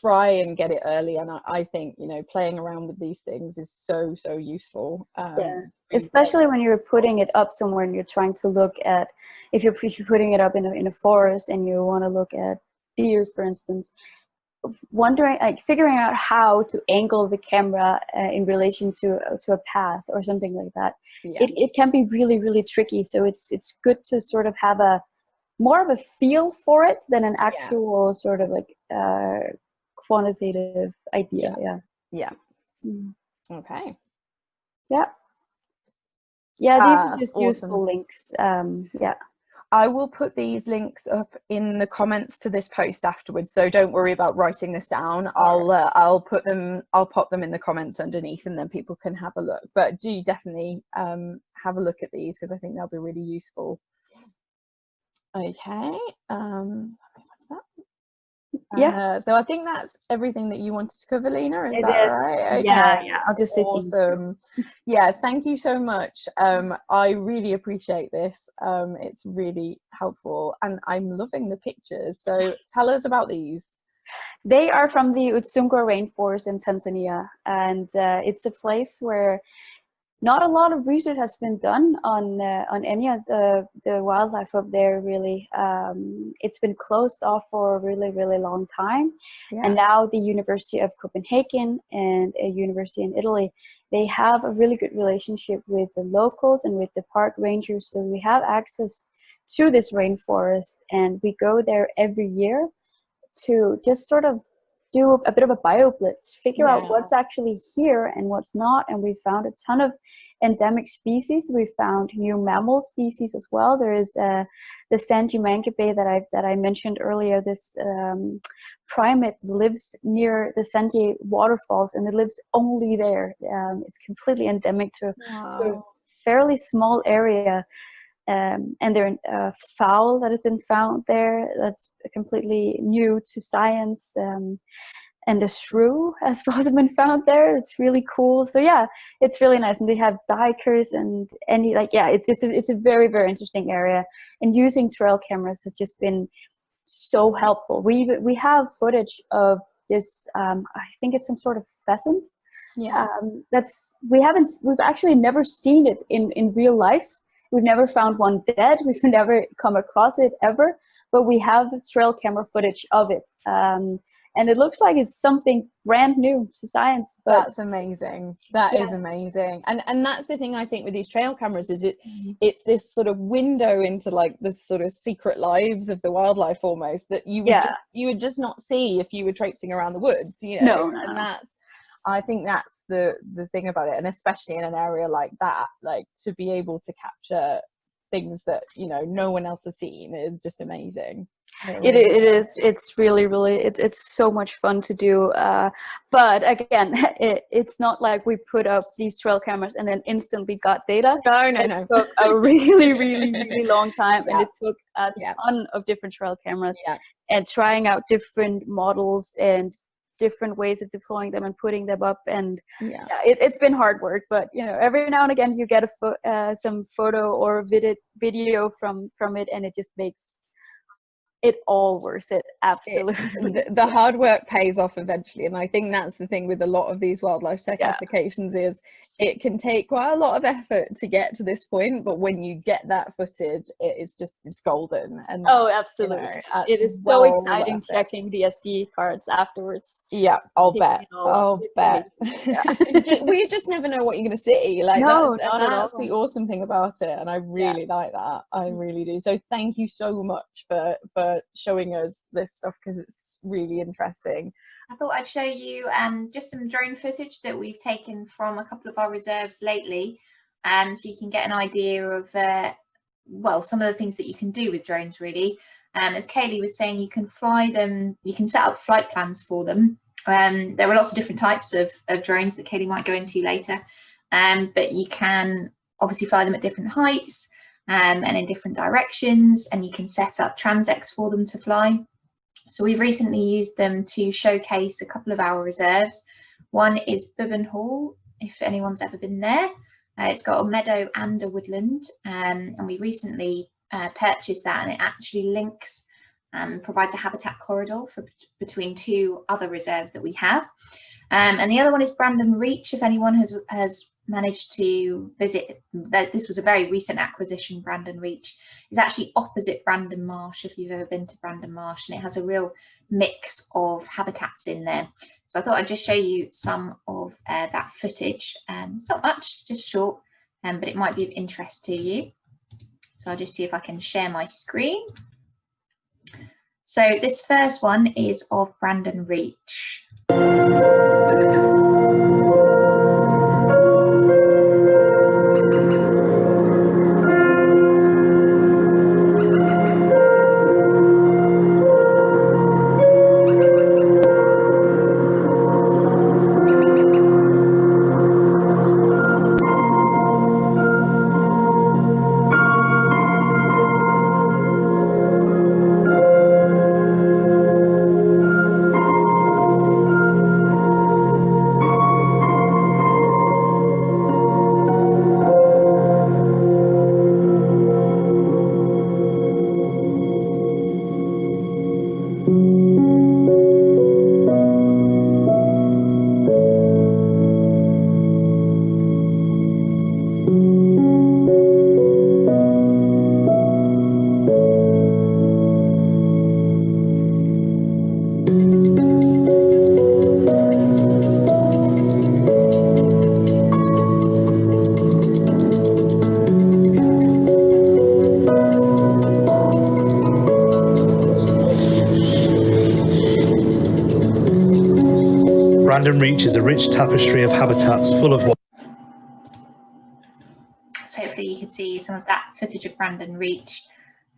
Try and get it early, and I think playing around with these things is so useful. Especially when you're putting it up somewhere and you're trying to look at, if you're putting it up in a forest and you want to look at deer, for instance, figuring out how to angle the camera in relation to a path or something like that. It can be really tricky, so it's good to sort of have more of a feel for it than an actual sort of like quantitative idea. Okay. These are just awesome. useful links. I will put these links up in the comments to this post afterwards, so don't worry about writing this down. I'll pop them in the comments underneath, and then people can have a look. But do definitely have a look at these, because I think they'll be really useful. Okay. So I think that's everything that you wanted to cover, Lena. Is that right? Okay. Yeah. I'll just say awesome. Thank you so much. I really appreciate this. It's really helpful, and I'm loving the pictures. So tell us about these. They are from the Udzungwa rainforest in Tanzania, and it's a place where not a lot of research has been done on any of the wildlife up there, really. It's been closed off for a really long time. And now the University of Copenhagen and a university in Italy, they have a really good relationship with the locals and with the park rangers. So we have access to this rainforest, and we go there every year to just sort of do a bit of a bioblitz, figure out what's actually here and what's not. And we found a ton of endemic species. We found new mammal species as well. There is the Sanji Mangabe that I mentioned earlier. This primate lives near the Sanji waterfalls, and it lives only there. It's completely endemic to a fairly small area. And there are fowl that has been found there that's completely new to science. And the shrew has also been found there. It's really cool. So it's really nice. And they have dikers and it's a very interesting area. And using trail cameras has just been so helpful. We have footage of this. I think it's some sort of pheasant. We've actually never seen it in real life. We've never found one dead. We've never come across it ever, but we have trail camera footage of it. And it looks like it's something brand new to science. But that's amazing. That is amazing. And that's the thing I think with these trail cameras is it's this sort of window into like the sort of secret lives of the wildlife almost that you would just not see if you were traipsing around the woods, No. I think that's the thing about it, and especially in an area like that, like to be able to capture things that no one else has seen is just amazing. It is. It's really it's so much fun to do. But again, it's not like we put up these trail cameras and then instantly got data. No. It took a really long time, and it took a ton of different trail cameras and trying out different models and different ways of deploying them and putting them up, and it's been hard work, but every now and again you get some photo or video from it, and it just makes it all worth it. Absolutely. The hard work pays off eventually, and I think that's the thing with a lot of these wildlife tech applications is it can take quite a lot of effort to get to this point, but when you get that footage, it's golden. And absolutely, it is so exciting checking the SD cards afterwards. I'll bet. We just never know what you're going to see. Like that's the awesome thing about it, and I really like that. I really do. So thank you so much for showing us this stuff, because it's really interesting. I thought I'd show you just some drone footage that we've taken from a couple of our reserves lately, so you can get an idea of some of the things that you can do with drones really. As Kaylee was saying, you can fly them, you can set up flight plans for them, There are lots of different types of drones that Kaylee might go into later, but you can obviously fly them at different heights and in different directions, and you can set up transects for them to fly. So we've recently used them to showcase a couple of our reserves. One is Bibbon Hall, if anyone's ever been there. It's got a meadow and a woodland, and we recently purchased that, and it actually links provides a habitat corridor for between two other reserves that we have. And the other one is Brandon Reach, if anyone has managed to visit. This was a very recent acquisition. Brandon Reach is actually opposite Brandon Marsh, if you've ever been to Brandon Marsh, and it has a real mix of habitats in there. So I thought I'd just show you some of that footage. It's not much, just short, but it might be of interest to you. So I'll just see if I can share my screen. So this first one is of Brandon Reach. Brandon Reach is a rich tapestry of habitats full of. So hopefully you can see some of that footage of Brandon Reach.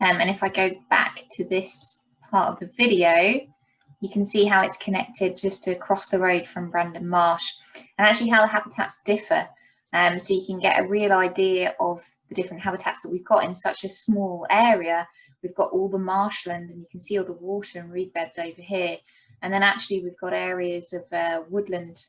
And if I go back to this part of the video, you can see how it's connected just across the road from Brandon Marsh, and actually how the habitats differ. So you can get a real idea of the different habitats that we've got in such a small area. We've got all the marshland, and you can see all the water and reed beds over here. And then actually we've got areas of woodland,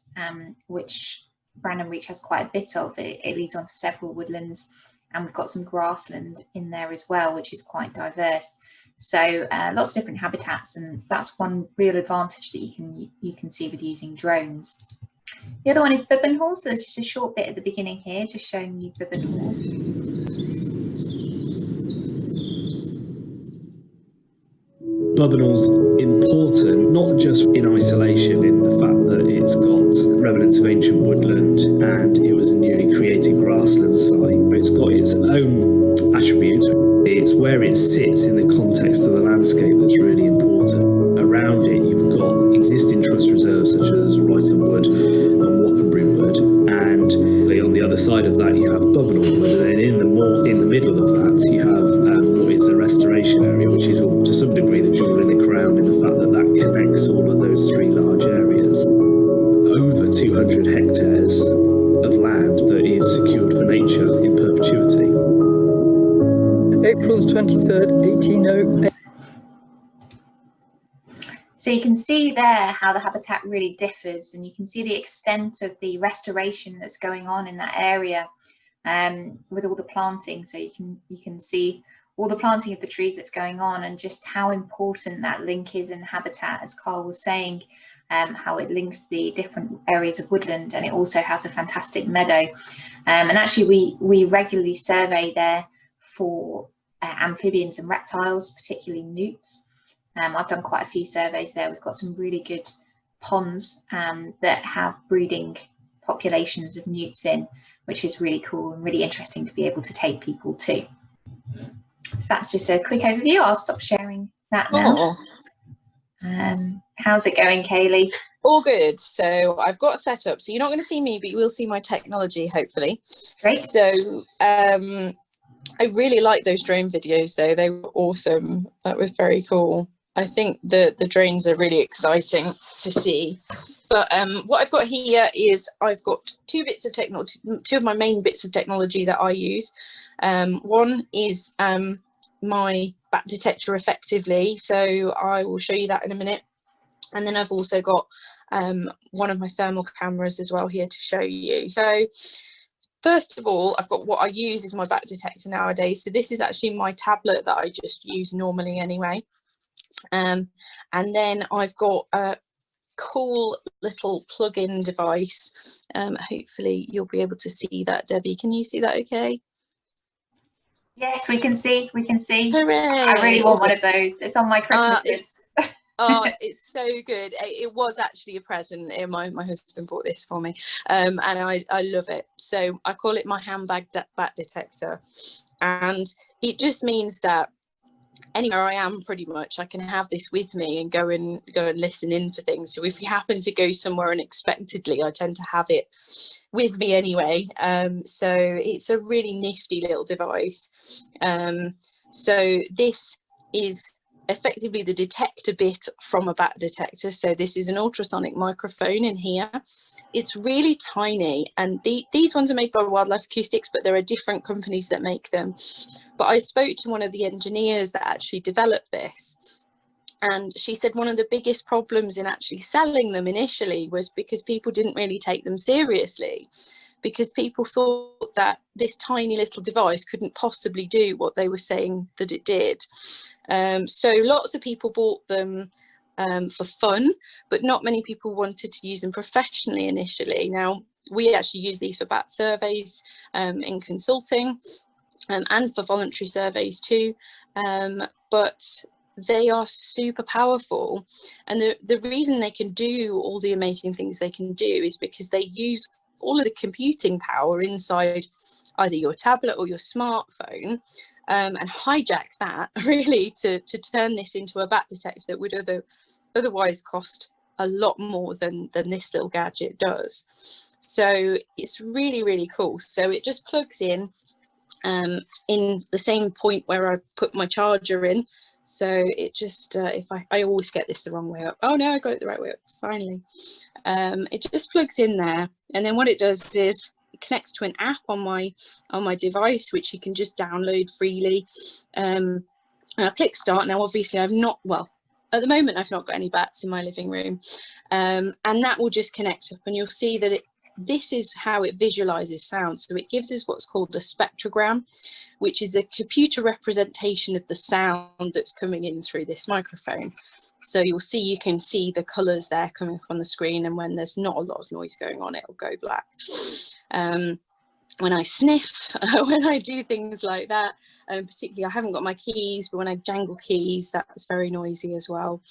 which Brandon Reach has quite a bit of. It leads on to several woodlands, and we've got some grassland in there as well, which is quite diverse. So lots of different habitats, and that's one real advantage that you can see with using drones. The other one is Bibbon Hall, so there's just a short bit at the beginning here, just showing you Bibbon Hall. Bibbonhall's important, not just in isolation in the fact that it's got remnants of ancient woodland and it was a newly created grassland site, but it's got its own attributes. It's where it sits in the context of the landscape that's really important. Around it, you've got existing trust reserves such as Ryton Wood and Wappenbury Wood, and on the other side of that, you have Bibbonhall Wood, and then in the middle of that, you have what is the restoration area, which is to some degree the jewel in the crown in the fact that that connects all of those three large areas. Over 200 hectares of land that is secured for nature in perpetuity. April 23rd, 1808. So you can see there how the habitat really differs, and you can see the extent of the restoration that's going on in that area with all the planting. So you can see all the planting of the trees that's going on, and just how important that link is in the habitat, as Carl was saying, how it links the different areas of woodland, and it also has a fantastic meadow. And actually we regularly survey there for amphibians and reptiles, particularly newts. I've done quite a few surveys there. We've got some really good ponds that have breeding populations of newts in, which is really cool and really interesting to be able to take people to. So that's just a quick overview. I'll stop sharing that now. How's it going, Kaylee? All good. So I've got a setup. So you're not going to see me, but you will see my technology, hopefully. Great. So I really like those drone videos, though. They were awesome. That was very cool. I think the drones are really exciting to see. But what I've got here is I've got two of my main bits of technology that I use. One is my bat detector effectively, so I will show you that in a minute. And then I've also got one of my thermal cameras as well here to show you. So first of all, I've got what I use is my bat detector nowadays. So this is actually my tablet that I just use normally anyway. And then I've got a cool little plug-in device. Hopefully you'll be able to see that, Debbie. Can you see that okay? Yes, we can see. Hooray! I really want one of those. It's on my Christmas list. Oh, it's so good. It was actually a present. My husband bought this for me, and I love it. So I call it my handbag bat detector, and it just means that anywhere I am, pretty much, I can have this with me and go and listen in for things. So if we happen to go somewhere unexpectedly, I tend to have it with me anyway. So it's a really nifty little device. So this is effectively the detector bit from a bat detector. So this is an ultrasonic microphone in here. It's really tiny, and these ones are made by Wildlife Acoustics, but there are different companies that make them. But I spoke to one of the engineers that actually developed this, and she said one of the biggest problems in actually selling them initially was because people didn't really take them seriously, because people thought that this tiny little device couldn't possibly do what they were saying that it did. So lots of people bought them for fun, but not many people wanted to use them professionally initially. Now, we actually use these for bat surveys in consulting and for voluntary surveys too, but they are super powerful, and the reason they can do all the amazing things they can do is because they use all of the computing power inside either your tablet or your smartphone, and hijack that really to turn this into a bat detector that would otherwise cost a lot more than this little gadget does. So it's really, really cool. So it just plugs in the same point where I put my charger in. So it just, if I always get this the wrong way up. Oh no, I got it the right way up, finally. It just plugs in there, and then what it does is it connects to an app on my device, which you can just download freely. And I'll click start. Now obviously at the moment I've not got any bats in my living room, and that will just connect up, and you'll see that this is how it visualizes sound. So it gives us what's called a spectrogram, which is a computer representation of the sound that's coming in through this microphone. So you can see the colors there coming up on the screen, and when there's not a lot of noise going on, it'll go black. When I sniff, when I do things like that, particularly I haven't got my keys, but when I jangle keys, that's very noisy as well.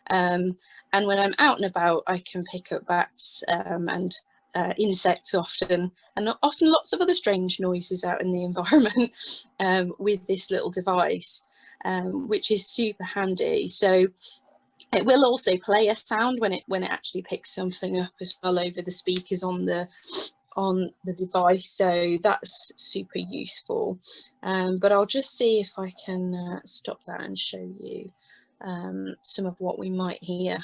And when I'm out and about, I can pick up bats and insects often, and often lots of other strange noises out in the environment with this little device, which is super handy. So it will also play a sound when it actually picks something up as well over the speakers on the device, so that's super useful. But I'll just see if I can stop that and show you some of what we might hear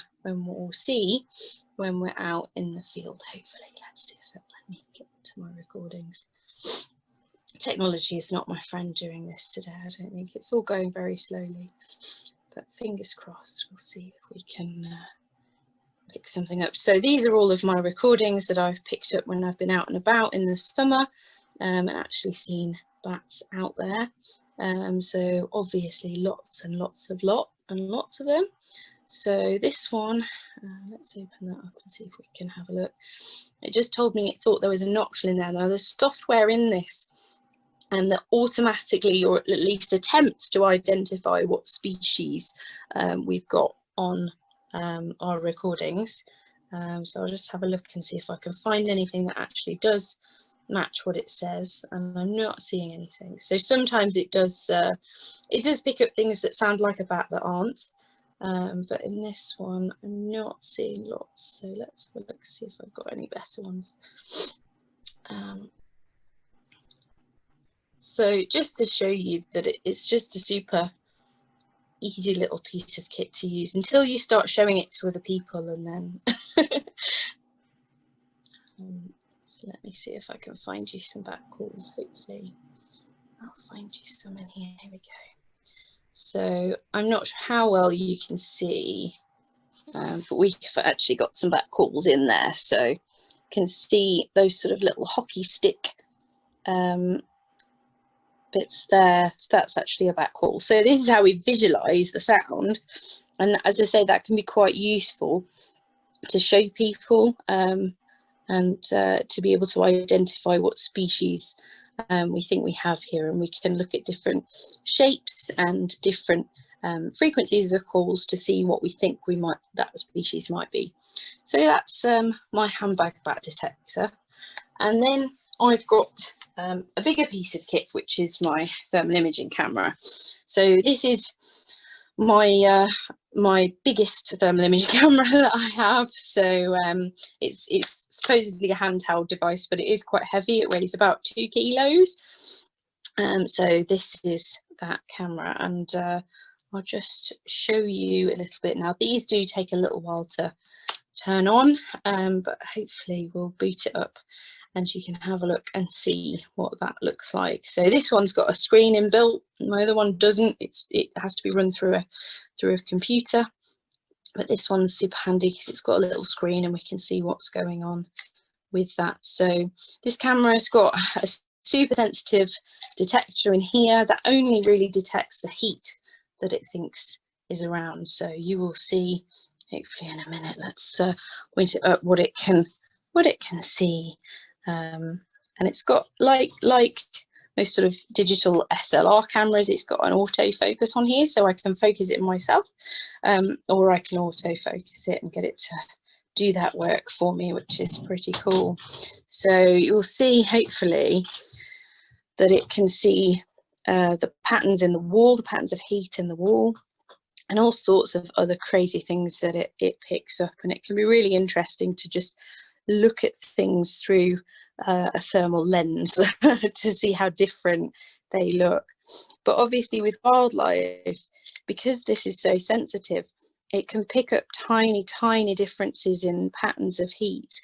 when we're out in the field. Hopefully, let's see if it'll let me get to my recordings. Technology is not my friend during this today. I don't think. It's all going very slowly, but fingers crossed, we'll see if we can pick something up. So these are all of my recordings that I've picked up when I've been out and about in the summer, and actually seen bats out there. So obviously lots and lots of them. So this one, let's open that up and see if we can have a look. It just told me it thought there was a notch in there. Now there's software in this that automatically, or at least attempts to identify what species we've got on our recordings. So I'll just have a look and see if I can find anything that actually does match what it says, and I'm not seeing anything. So sometimes it does pick up things that sound like a bat that aren't, but in this one I'm not seeing lots. So let's have a look, see if I've got any better ones. So just to show you that it's just a super easy little piece of kit to use until you start showing it to other people, and then so let me see if I can find you some back calls. Hopefully I'll find you some in here. Here we go. So I'm not sure how well you can see, but we've actually got some back calls in there, so you can see those sort of little hockey stick bits there. That's actually a back call. So this is how we visualize the sound, and as I say, that can be quite useful to show people and to be able to identify what species we think we have here, and we can look at different shapes and different frequencies of the calls to see what we think that species might be. So that's my handbag bat detector, and then I've got a bigger piece of kit, which is my thermal imaging camera. So this is my my biggest thermal imaging camera that I have. So it's supposedly a handheld device, but it is quite heavy. It weighs about 2 kilos. So this is that camera, and I'll just show you a little bit now. These do take a little while to turn on, but hopefully we'll boot it up and you can have a look and see what that looks like. So this one's got a screen inbuilt. My other one doesn't. It has to be run through a computer, but this one's super handy because it's got a little screen and we can see what's going on with that. So this camera's got a super sensitive detector in here that only really detects the heat that it thinks is around. So you will see, hopefully in a minute, let's point it up, what it can see. And it's got like most sort of digital SLR cameras, it's got an autofocus on here, so I can focus it myself, or I can autofocus it and get it to do that work for me, which is pretty cool. So you'll see hopefully that it can see the patterns in the wall, the patterns of heat in the wall, and all sorts of other crazy things that it picks up. And it can be really interesting to just look at things through a thermal lens to see how different they look. But obviously with wildlife, because this is so sensitive, it can pick up tiny differences in patterns of heat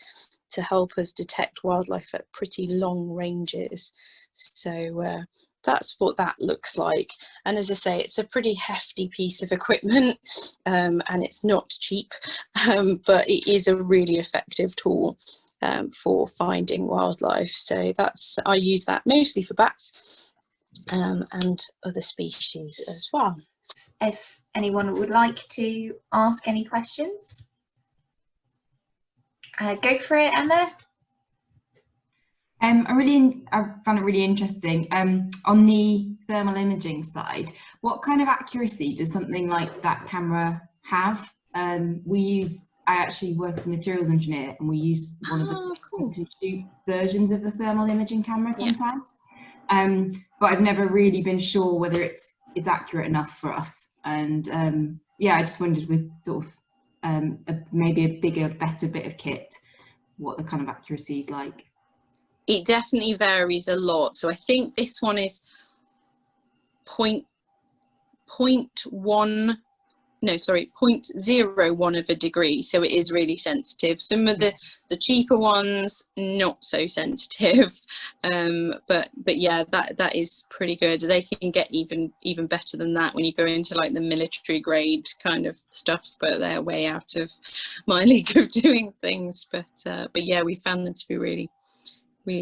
to help us detect wildlife at pretty long ranges. So that's what that looks like. And as I say, it's a pretty hefty piece of equipment, and it's not cheap, but it is a really effective tool for finding wildlife. So I use that mostly for bats and other species as well. If anyone would like to ask any questions, go for it, Emma. I found it really interesting. On the thermal imaging side, what kind of accuracy does something like that camera have? I actually work as a materials engineer, and we use one of the cool. to shoot versions of the thermal imaging camera sometimes. But I've never really been sure whether it's accurate enough for us. And yeah, I just wondered with sort of maybe a bigger, better bit of kit, what the kind of accuracy is like. It definitely varies a lot. So I think this one is 0.01 of a degree, so it is really sensitive. Some of the cheaper ones not so sensitive, but yeah, that is pretty good. They can get even better than that when you go into like the military grade kind of stuff, but they're way out of my league of doing things. But yeah, we found them to be really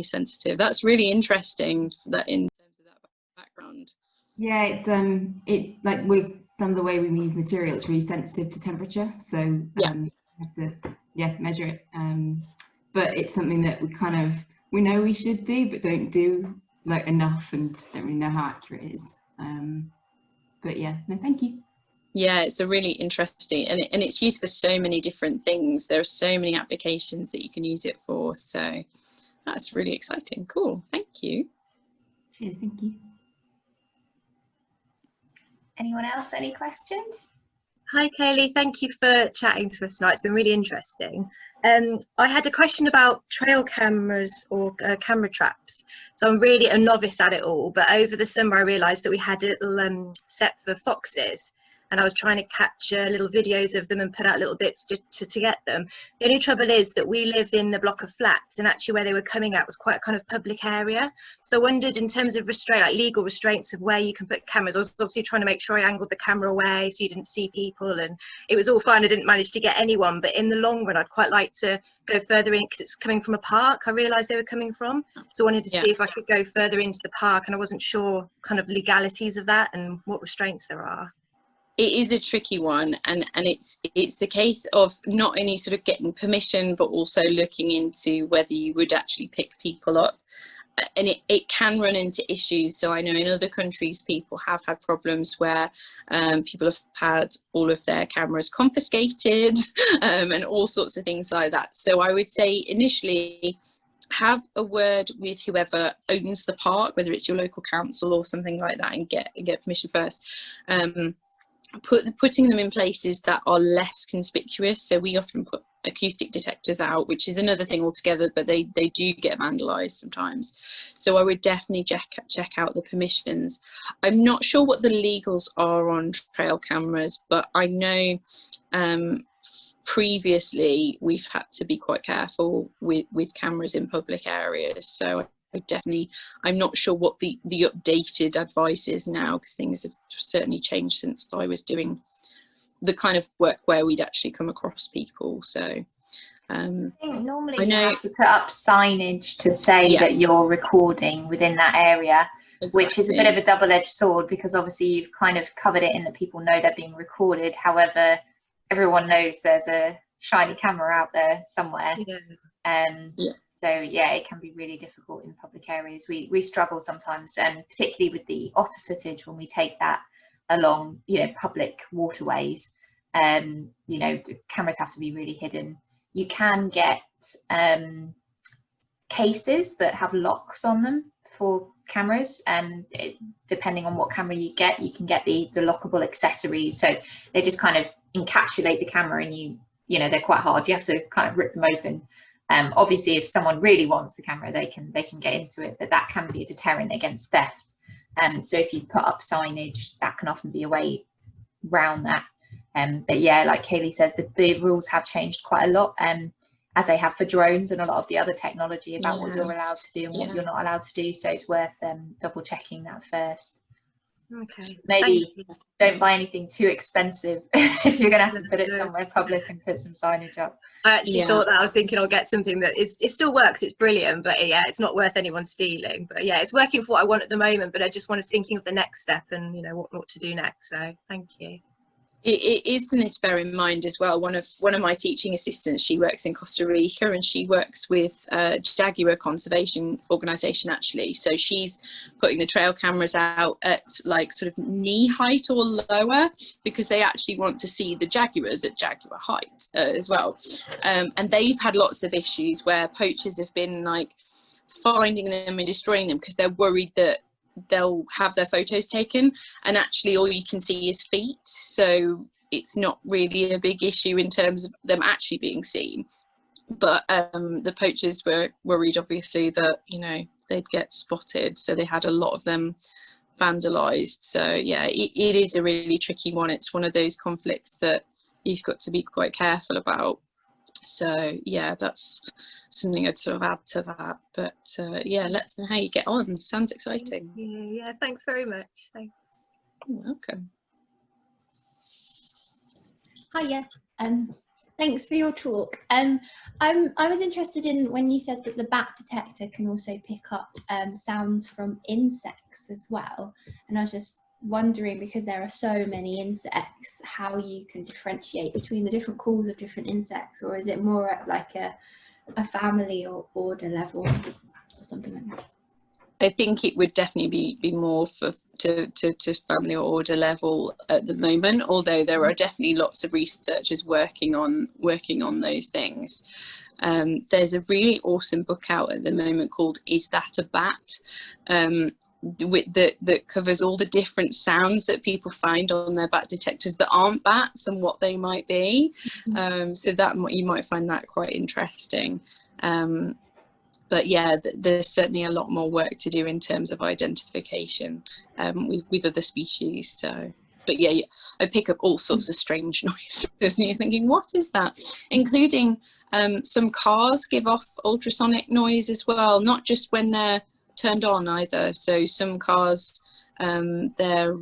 sensitive. That's really interesting, that in terms of that background. Yeah, it's like with some of the way we use material, it's really sensitive to temperature, so you have to measure it. But it's something that we know we should do, but don't do like enough, and don't really know how accurate it is. But yeah, no, thank you. Yeah, it's a really interesting, and it's used for so many different things. There are so many applications that you can use it for. So that's really exciting. Cool, thank you. Cheers, thank you. Anyone else, any questions? Hi Kaylee, thank you for chatting to us tonight. It's been really interesting. I had a question about trail cameras or camera traps. So I'm really a novice at it all, but over the summer I realised that we had a little set for foxes, and I was trying to capture little videos of them and put out little bits to get them. The only trouble is that we live in a block of flats, and actually where they were coming at was quite a kind of public area. So I wondered, in terms of restraint, like legal restraints of where you can put cameras, I was obviously trying to make sure I angled the camera away so you didn't see people, and it was all fine. I didn't manage to get anyone, but in the long run I'd quite like to go further in, because it's coming from a park, I realised they were coming from, so I wanted to see if I could go further into the park, and I wasn't sure kind of legalities of that and what restraints there are. It is a tricky one, and it's a case of not only sort of getting permission, but also looking into whether you would actually pick people up, and it can run into issues. So I know in other countries people have had problems where people have had all of their cameras confiscated, and all sorts of things like that. So I would say initially have a word with whoever owns the park, whether it's your local council or something like that, and get permission first. Putting them in places that are less conspicuous. So we often put acoustic detectors out, which is another thing altogether, but they do get vandalized sometimes. So I would definitely check out the permissions. I'm not sure what the legals are on trail cameras, but I know previously we've had to be quite careful with cameras in public areas. So definitely, I'm not sure what the updated advice is now, because things have certainly changed since I was doing the kind of work where we'd actually come across people. So I think normally you have to put up signage to say that you're recording within that area, which is a bit of a double-edged sword, because obviously you've kind of covered it in that people know they're being recorded. However, everyone knows there's a shiny camera out there somewhere. So yeah, it can be really difficult in public areas. We struggle sometimes, and particularly with the otter footage when we take that along, public waterways. The cameras have to be really hidden. You can get cases that have locks on them for cameras, and depending on what camera you can get the lockable accessories. So they just kind of encapsulate the camera, and they're quite hard. You have to kind of rip them open. Obviously, if someone really wants the camera, they can get into it, but that can be a deterrent against theft. So if you put up signage, that can often be a way round that. But yeah, like Kaylee says, the rules have changed quite a lot, as they have for drones and a lot of the other technology about what you're allowed to do and what you're not allowed to do. So it's worth double checking that first. Okay. Maybe don't buy anything too expensive if you're going to have to put it somewhere public and put some signage up. I actually thought that. I was thinking I'll get something that it still works, it's brilliant, but it's not worth anyone stealing. But yeah, it's working for what I want at the moment, but I just want to thinking of the next step and what to do next. So thank you. It is something to bear in mind as well. One of my teaching assistants, she works in Costa Rica, and she works with Jaguar Conservation Organisation actually. So she's putting the trail cameras out at like sort of knee height or lower, because they actually want to see the jaguars at jaguar height as well. And they've had lots of issues where poachers have been like finding them and destroying them because they're worried that they'll have their photos taken, and actually all you can see is feet, so it's not really a big issue in terms of them actually being seen. But the poachers were worried obviously that they'd get spotted, so they had a lot of them vandalized. So yeah, it is a really tricky one. It's one of those conflicts that you've got to be quite careful about. So yeah, that's something I'd sort of add to that. But yeah, let's know how you get on. Sounds exciting. Yeah, thanks very much. Thanks. You're welcome. Hiya. Thanks for your talk. I was interested in when you said that the bat detector can also pick up sounds from insects as well, and I was just wondering, because there are so many insects, how you can differentiate between the different calls of different insects, or is it more at like a family or order level or something like that? I think it would definitely be more to family or order level at the moment, although there are definitely lots of researchers working on those things. There's a really awesome book out at the moment called Is That a Bat? That covers all the different sounds that people find on their bat detectors that aren't bats and what they might be. So that you might find that quite interesting. But yeah, there's certainly a lot more work to do in terms of identification with other species. So but yeah, I pick up all sorts of strange noises, and you're thinking, what is that? Including some cars give off ultrasonic noise as well, not just when they're turned on either. So some cars, they're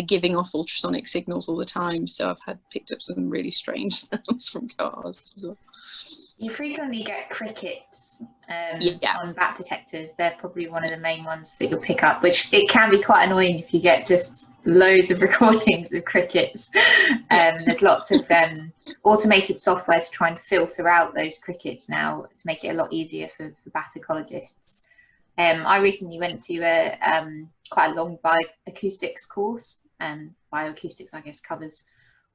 giving off ultrasonic signals all the time. So I've picked up some really strange sounds from cars as well. You frequently get crickets Yeah. on bat detectors. They're probably one of the main ones that you'll pick up, which it can be quite annoying if you get just loads of recordings of crickets. There's lots of automated software to try and filter out those crickets now to make it a lot easier for bat ecologists. I recently went to quite a long bioacoustics course. Bioacoustics, I guess, covers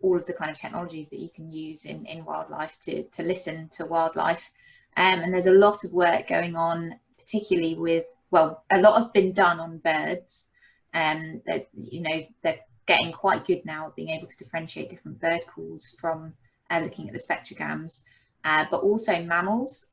all of the kind of technologies that you can use in wildlife to listen to wildlife. And there's a lot of work going on, particularly with, well, a lot has been done on birds. That, you know, they're getting quite good now at being able to differentiate different bird calls from looking at the spectrograms, but also mammals.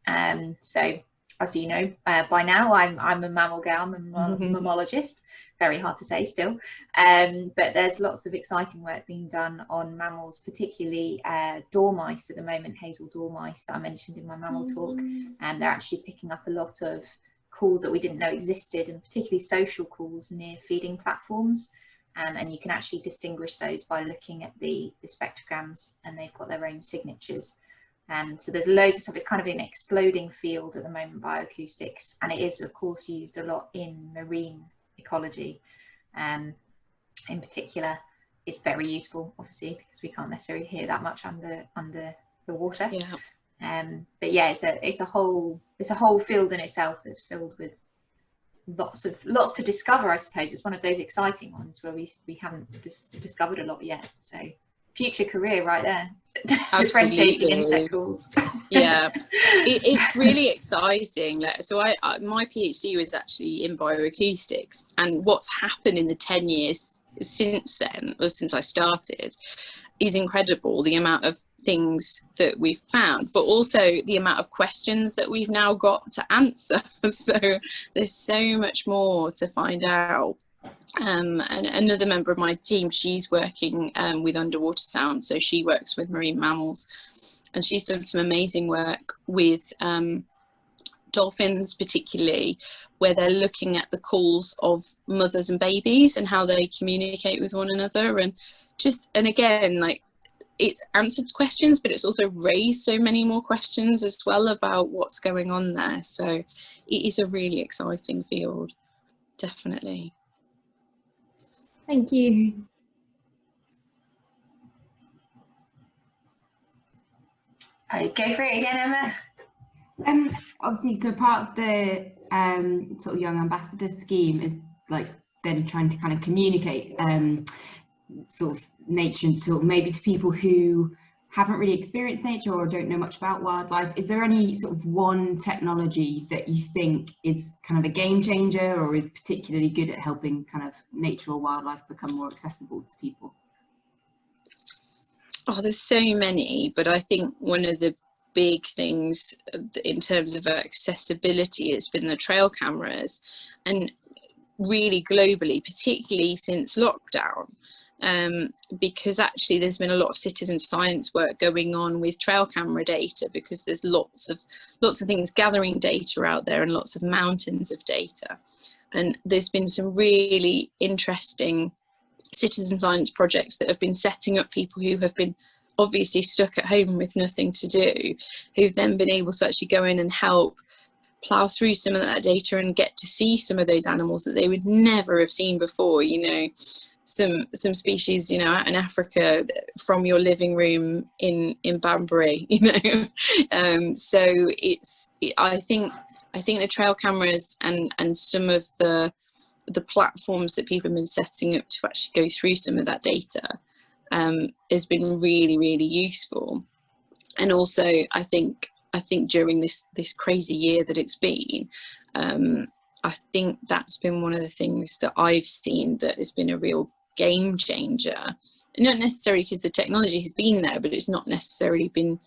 So as you know, by now, I'm a mammal gal, I'm a mammologist. Very hard to say still, but there's lots of exciting work being done on mammals, particularly dormice at the moment, hazel dormice that I mentioned in my mammal talk, and they're actually picking up a lot of calls that we didn't know existed, and particularly social calls near feeding platforms, and you can actually distinguish those by looking at the spectrograms, and they've got their own signatures. So there's loads of stuff. It's kind of an exploding field at the moment, bioacoustics, and it is of course used a lot in marine ecology. In particular, it's very useful, obviously, because we can't necessarily hear that much under the water. But yeah, it's a whole field in itself that's filled with lots to discover. I suppose it's one of those exciting ones where we haven't discovered a lot yet. So future career right there. Differentiating insect calls. Yeah, it's really exciting. So my PhD was actually in bioacoustics, and what's happened in the 10 years since then, or since I started, is incredible. The amount of things that we've found, but also the amount of questions that we've now got to answer. So there's so much more to find out. And another member of my team, she's working with underwater sound, so she works with marine mammals, and she's done some amazing work with dolphins particularly, where they're looking at the calls of mothers and babies and how they communicate with one another, and again, like, it's answered questions, but it's also raised so many more questions as well about what's going on there. So it is a really exciting field, definitely. Thank you. Go for it again, Emma. Obviously, so part of the sort of Young Ambassador scheme is like then trying to kind of communicate sort of nature, and sort of maybe to people who haven't really experienced nature or don't know much about wildlife. Is there any sort of one technology that you think is kind of a game changer or is particularly good at helping kind of nature or wildlife become more accessible to people? Oh, there's so many, but I think one of the big things in terms of accessibility has been the trail cameras, and really globally, particularly since lockdown. Because actually there's been a lot of citizen science work going on with trail camera data, because there's lots of things gathering data out there and lots of mountains of data, and there's been some really interesting citizen science projects that have been setting up people who have been obviously stuck at home with nothing to do, who've then been able to actually go in and help plough through some of that data and get to see some of those animals that they would never have seen before. You know, some species, you know, out in Africa from your living room in Banbury, you know. So I think the trail cameras and some of the platforms that people have been setting up to actually go through some of that data has been really, really useful. And also I think during this crazy year that it's been, I think that's been one of the things that I've seen that has been a real game changer. Not necessarily because the technology has been there, but it's not necessarily been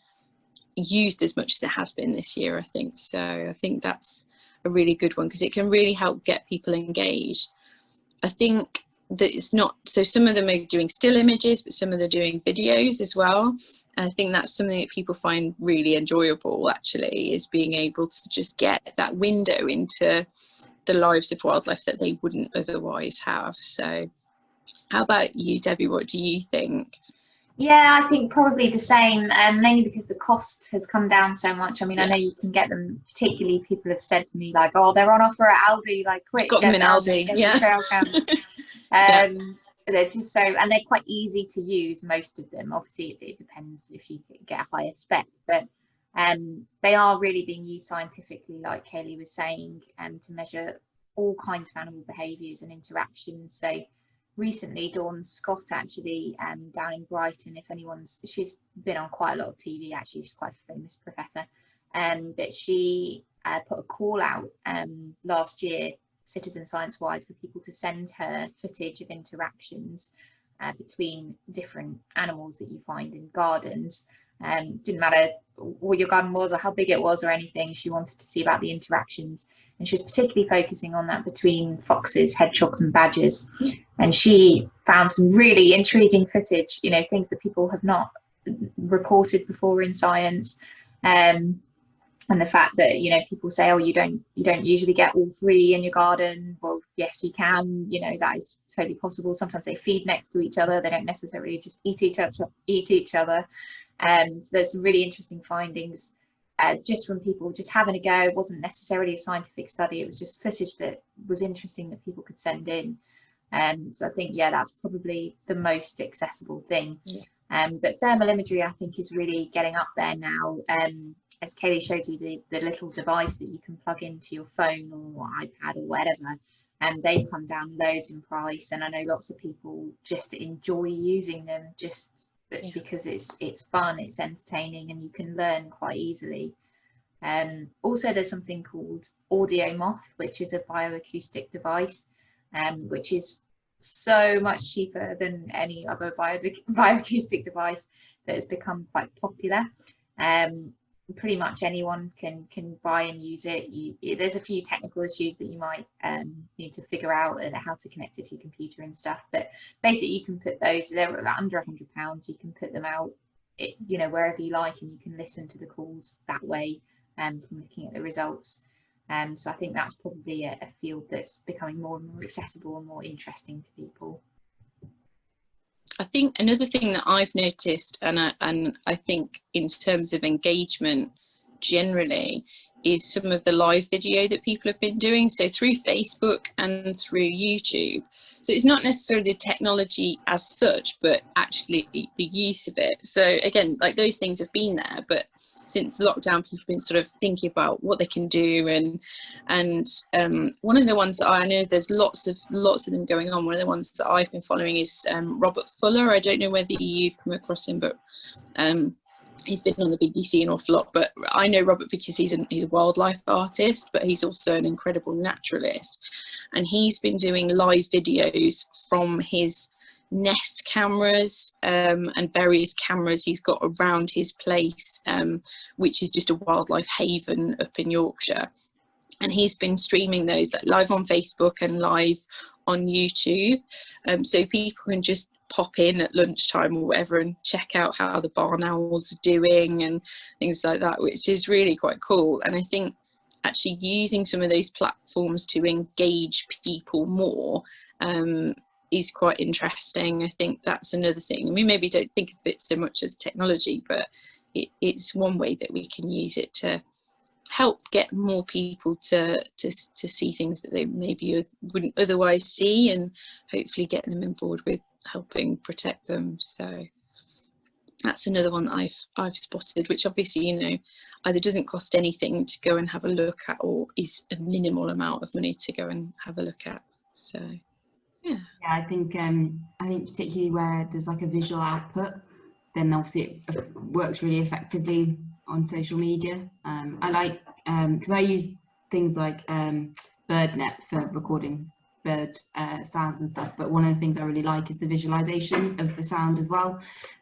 used as much as it has been this year, I think. So I think that's a really good one, because it can really help get people engaged. I think that it's not, so some of them are doing still images, but some of them are doing videos as well. And I think that's something that people find really enjoyable, actually, is being able to just get that window into the lives of wildlife that they wouldn't otherwise have. So how about you, Debbie? What do you think? Yeah, I think probably the same, mainly because the cost has come down so much. I mean, I know you can get them, particularly people have said to me like, oh, they're on offer at Aldi, like quick, Got them in down, Aldi, get yeah. the trail cams. They're just so, and they're quite easy to use, most of them. Obviously, it depends if you get a higher spec, but they are really being used scientifically, like Kaylee was saying, to measure all kinds of animal behaviours and interactions. So recently, Dawn Scott, actually, down in Brighton, if anyone's, she's been on quite a lot of TV, actually, she's quite a famous professor, but she put a call out last year, citizen science wise, for people to send her footage of interactions between different animals that you find in gardens. Didn't matter what your garden was or how big it was or anything, she wanted to see about the interactions, and she was particularly focusing on that between foxes, hedgehogs and badgers. And she found some really intriguing footage, you know, things that people have not reported before in science. And the fact that, you know, people say, oh, you don't usually get all three in your garden. Well, yes, you can. You know, that is totally possible. Sometimes they feed next to each other. They don't necessarily just eat each other. So there's some really interesting findings just from people just having a go. It wasn't necessarily a scientific study. It was just footage that was interesting that people could send in. So I think, yeah, that's probably the most accessible thing. Yeah. But thermal imagery, I think, is really getting up there now. As Kaylee showed you, the little device that you can plug into your phone or iPad or whatever, and they've come down loads in price. And I know lots of people just enjoy using them just because it's fun, it's entertaining, and you can learn quite easily. Also, there's something called Audio Moth, which is a bioacoustic device, which is so much cheaper than any other bioacoustic device that has become quite popular. Pretty much anyone can buy and use it. There's a few technical issues that you might need to figure out, and how to connect it to your computer and stuff, but basically you can put those, they're under £100, you can put them out, you know, wherever you like, and you can listen to the calls that way from looking at the results. So I think that's probably a field that's becoming more and more accessible and more interesting to people. I think another thing that I've noticed, and I think in terms of engagement generally, is some of the live video that people have been doing, so through Facebook and through YouTube. So it's not necessarily the technology as such, but actually the use of it. So again, like, those things have been there, but since lockdown, people have been sort of thinking about what they can do, and one of the ones that I know, there's lots of them going on. One of the ones that I've been following is Robert Fuller. I don't know whether you've come across him, but he's been on the BBC an awful lot. But I know Robert because he's a wildlife artist, but he's also an incredible naturalist, and he's been doing live videos from his Nest cameras and various cameras he's got around his place, which is just a wildlife haven up in Yorkshire, and he's been streaming those live on Facebook and live on YouTube, so people can just pop in at lunchtime or whatever and check out how the barn owls are doing and things like that, which is really quite cool. And I think actually using some of those platforms to engage people more is quite interesting. I think that's another thing. We maybe don't think of it so much as technology, but it's one way that we can use it to help get more people to see things that they maybe wouldn't otherwise see, and hopefully get them on board with helping protect them. So that's another one that I've spotted, which obviously, you know, either doesn't cost anything to go and have a look at, or is a minimal amount of money to go and have a look at. So yeah, I think particularly where there's like a visual output, then obviously it works really effectively on social media. I like, because I use things like BirdNet for recording bird sounds and stuff, but one of the things I really like is the visualization of the sound as well.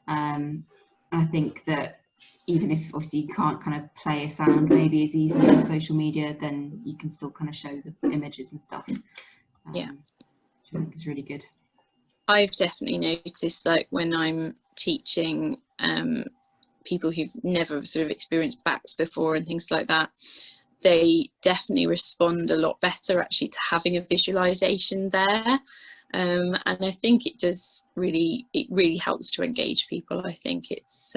I think that even if obviously you can't kind of play a sound maybe as easily on social media, then you can still kind of show the images and stuff. Yeah, which I think is really good. I've definitely noticed, like when I'm teaching people who've never sort of experienced bats before and things like that, they definitely respond a lot better actually to having a visualization there. And I think it really helps to engage people. I think it's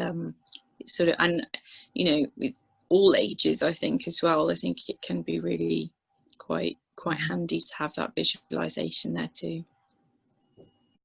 sort of, and you know, with all ages, I think as well, I think it can be really quite handy to have that visualization there too.